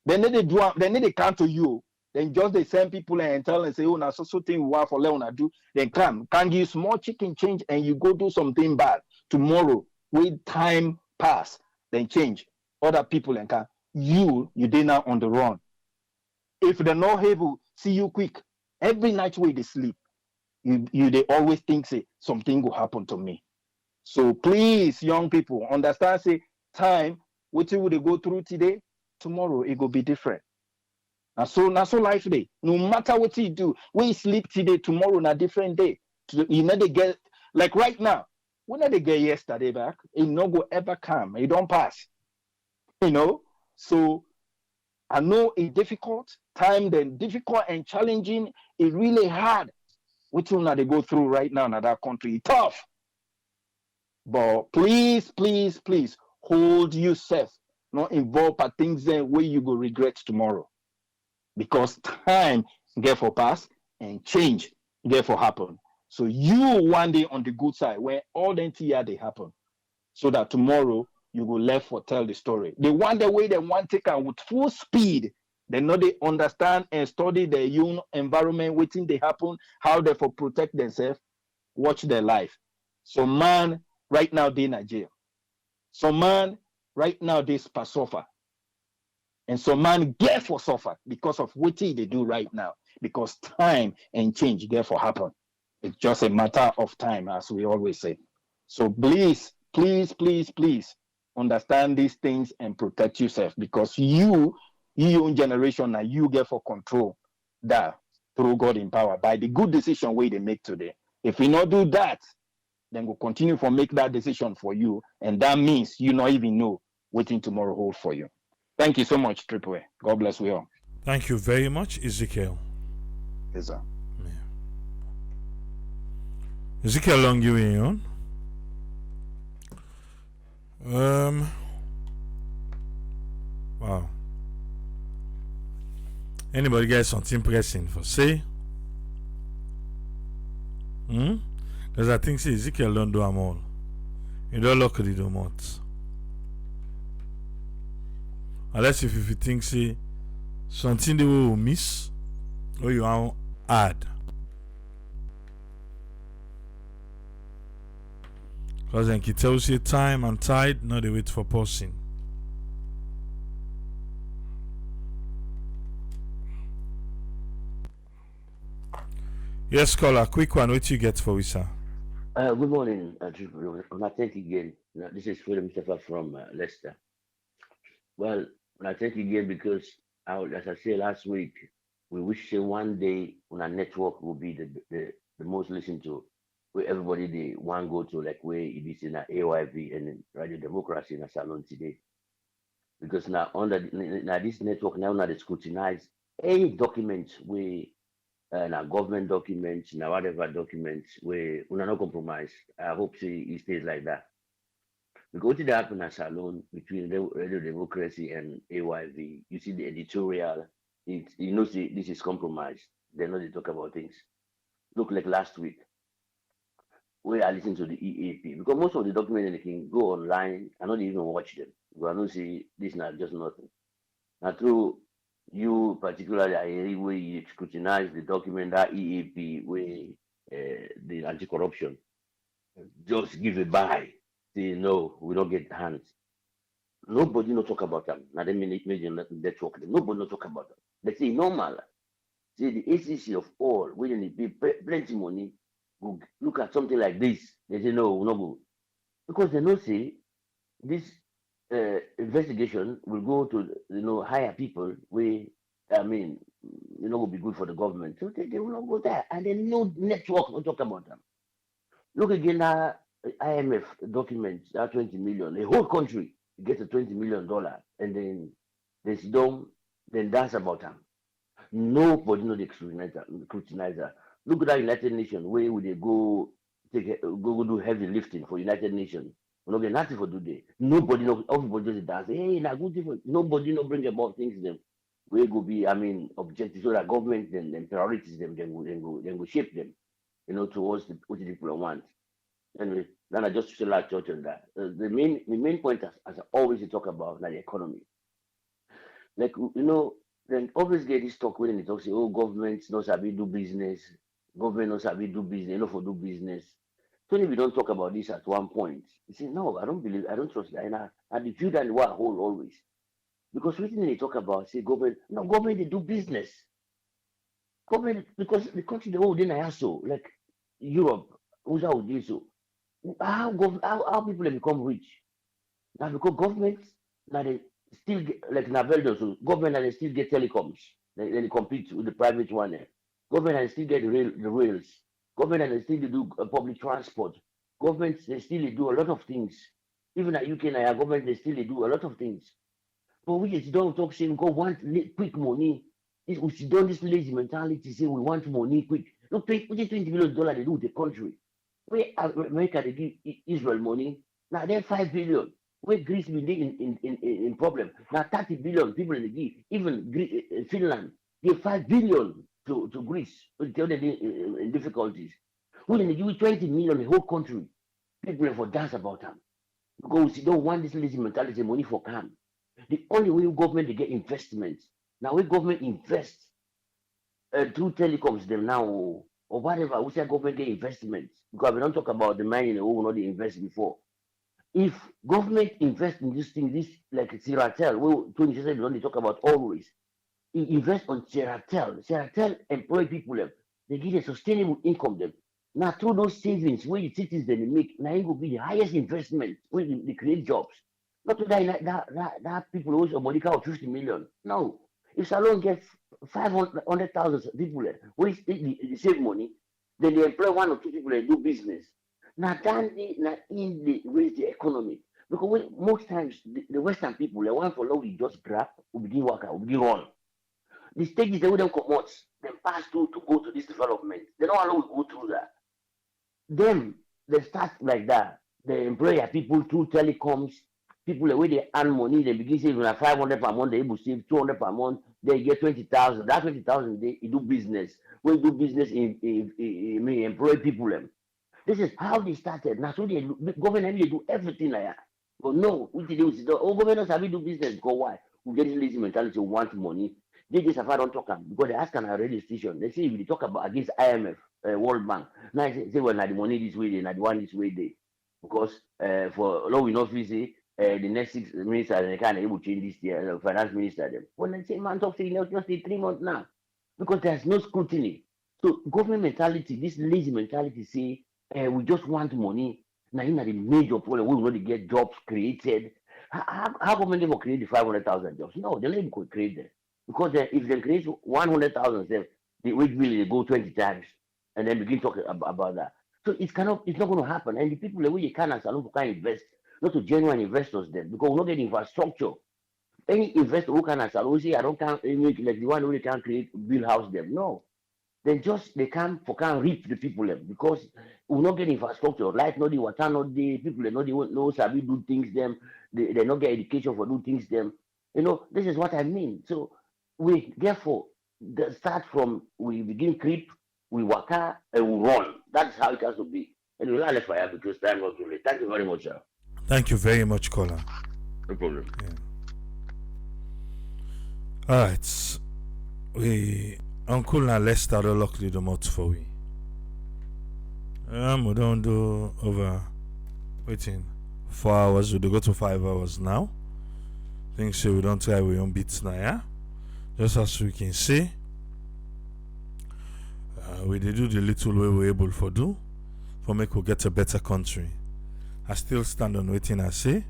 then they come to you, then just they send people and tell and say, oh, now so thing we want for Leone do, then can give small chicken change and you go do something bad tomorrow. With time pass, then change. Other people and can you did now on the run. If they're not able see you quick, every night way they sleep, you they always think say something will happen to me. So please, young people, understand say time, what you would go through today, tomorrow it will be different. And so life day. No matter what you do, when you sleep today, tomorrow na different day. You know they get like right now. When they get yesterday back, it no go ever come. It don't pass. You know, so I know it's difficult time, then difficult and challenging. It's really hard. Which one they go through right now in that country? It's tough. But please, hold yourself. Not involved in things then where you go regret tomorrow. Because time get for pass and change get for happen. So you one day on the good side where all the year they happen. So that tomorrow you go left for tell the story. They want the way they want to take and with full speed. They know they understand and study their own environment, waiting they happen, how they for protect themselves, watch their life. So man, right now they in jail. So man, right now they suffer. And so man get for suffer because of what they do right now. Because time and change therefore happen. It's just a matter of time, as we always say. So please, please, please, please understand these things and protect yourself, because you own generation and you get for control that through God in power by the good decision way they make today. If we not do that, then we'll continue to make that decision for you. And that means you not even know what tomorrow hold for you. Thank you so much, Triple A. God bless you all. Thank you very much, Ezekiel. Yes, sir. Ezekiel long you in wow. Anybody got something pressing for say? Because I think see Ezekiel don't do them all. You don't look at the do months. Unless if you think say something they will miss or you want add. Because then he tells you time and tide, not the wait for pausing. Yes, caller, quick one. What you get for we, sir? Good morning, I thank again. This is Freedom Mustafa from Leicester. Well, I thank again because, as I said last week, we wish one day when our network will be the most listened to, where everybody they want go to, like where it is in a AYV and in Radio Democracy in a salon today. Because now under now this network now they scrutinize any documents where now government documents, now whatever documents where we are not compromised. I hope it stays like that. Because what happened at salon between Radio Democracy and AYV, you see the editorial, see this is compromised. They know they talk about things. Look like last week, where I listen to the EAP, because most of the documents they can go online, I don't even watch them. Because I don't see this not just nothing. Now through you particularly I where you scrutinize the document that EAP where the anti-corruption just give a buy. Say no, we don't get hands. Nobody no talk about them. Now they major network. Nobody no talk about them. They say normal. See the ACC of all, we need to pay plenty money. Go look at something like this. They say no, we not go. Because they know say this investigation will go to hire people where will be good for the government. So they will not go there. And then no network will talk about them. Look again at IMF documents, that 20 million, the whole country gets a $20 million and then they sit down, then dance about them. Nobody know the scrutinizer. Look at that United Nations, where would they go do heavy lifting for United Nations? We don't get nothing for today. Nobody know, everybody just dance. Hey, na good thing. Nobody know bring about things them. Where go be, objectives so that government then priorities them, then go shape them, towards what the people want. Anyway, then I just feel like touch on that. The main point as I always talk about like the economy. Like then always get this talk when they talk say, oh, government knows how we do business, government knows how we do business, for do business. So if we don't talk about this at one point, you say, no, I don't believe, I don't trust that. And I defeat that one whole always. Because when they talk about say government, no, government they do business. Government, because the country the whole day I so like Europe, who's how do so how people have become rich. Now because government now they still get like Navel so government and they still get telecoms. They compete with the private one. Government and they still get the rails. Government and they still do public transport. Government they still do a lot of things. Even at UK now, government they still do a lot of things. But we just don't talk saying go want quick money. We should do this lazy mentality, say we want money quick. Look, $20 million they do with the country. Where America they give Israel money, now they're 5 billion. Where Greece been in problem. Now 30 billion people in the give. Even Finland give 5 billion to Greece tell them in difficulties. When they give 20 million the whole country, people for dance about them. Because you don't want this lazy mentality, money for calm. The only way government they get investments. Now when government invests through telecoms them now or whatever, we say government get investments. Because we don't talk about the money who will not invest before. If government invest in this thing, this like Seratel, we 27 when they talk about always, invest on Seratel. Seratel employ people them. They give a sustainable income them. Now through those savings where the citizens they make, now it will be the highest investment where they create jobs. Not to that people always a body count 50 million. No. If Salon gets 500,000 people where they save money, then they employ one or two people and do business. Now then now in the raise the economy. Because most times the Western people, they want for law we just grab, we begin work, we begin run. The stages they will then come out, then pass through to go to this development. They don't allow we go through that. Then they start like that. They employ their people through telecoms, people the way they earn money, they begin saving like 500 per month, they able to save 200 per month, they get 20,000. That 20,000 they do business. When you do business employ people them. This is how they started. Now so they government they do everything like that. But no, we did governors have to do business because why? We get this lazy mentality, we want money. They just have don't talk because they ask on a radio station. They say if they talk about against IMF, World Bank. Now they say well, now the money this way, they now the one this way they because for law we know we say the next 6 ministers they can't able to change this year, finance minister them. When they say man talk say just 3 months now because there's no scrutiny. So government mentality, this lazy mentality say we just want money. Now in the major problem we want to get jobs created. How government will create the 500,000 jobs? No, they never could create them. Because if they create 100,000, the wage bill they go 20 times and then begin talking about that. So it's not going to happen. And the people the way they can invest, not to genuine investors then, because we don't get infrastructure. Any investor who can say I don't count like the one who can create build house them. No. They can't reach the people them because we not get infrastructure. Light not the water, not the people they know sabi do things them, they not get education for do things them. This is what I mean. So we therefore start from we begin creep, we work and we run. That's how it has to be. Anyway, I'll let fire because time was too late. Thank you very much, sir. Thank you very much, caller. No problem. Yeah. All right. Uncle now let's start a lock the mouth for we. We don't do over waiting 4 hours. We do go to 5 hours now. Think so we don't try we own beats now, yeah? Just as we can see, we did do the little way we're able for do for make we get a better country. I still stand on waiting I say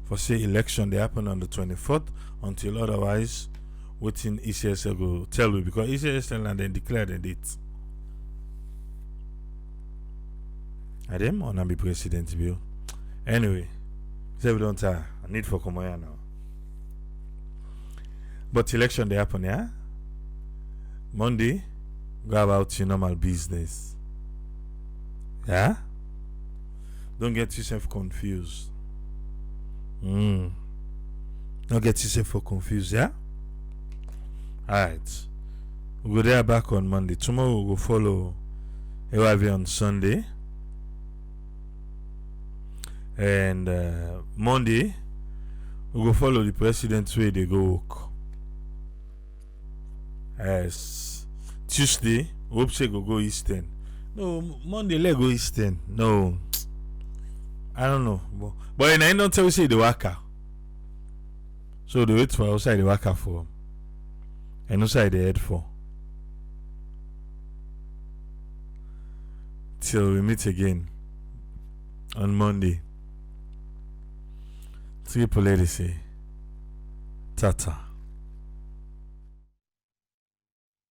for say election they happen on the 24th until otherwise waiting ECSL go tell we because ECSL and then declare the date. I them on be president bill. Anyway, say we don't tire. I need for come here now. But election they happen, yeah? Monday, go about your normal business. Yeah? Don't get yourself confused. Don't get yourself confused, yeah? Alright. We'll go there back on Monday. Tomorrow we'll go follow AYV on Sunday. And Monday, we'll go follow the president's way they go work. Yes. Tuesday, hope say go Eastern. No, Monday let go Eastern. No. I don't know. But I don't tell you say the worker. So they wait for outside the worker for. And outside the head for. Till we meet again on Monday. Triple say Tata.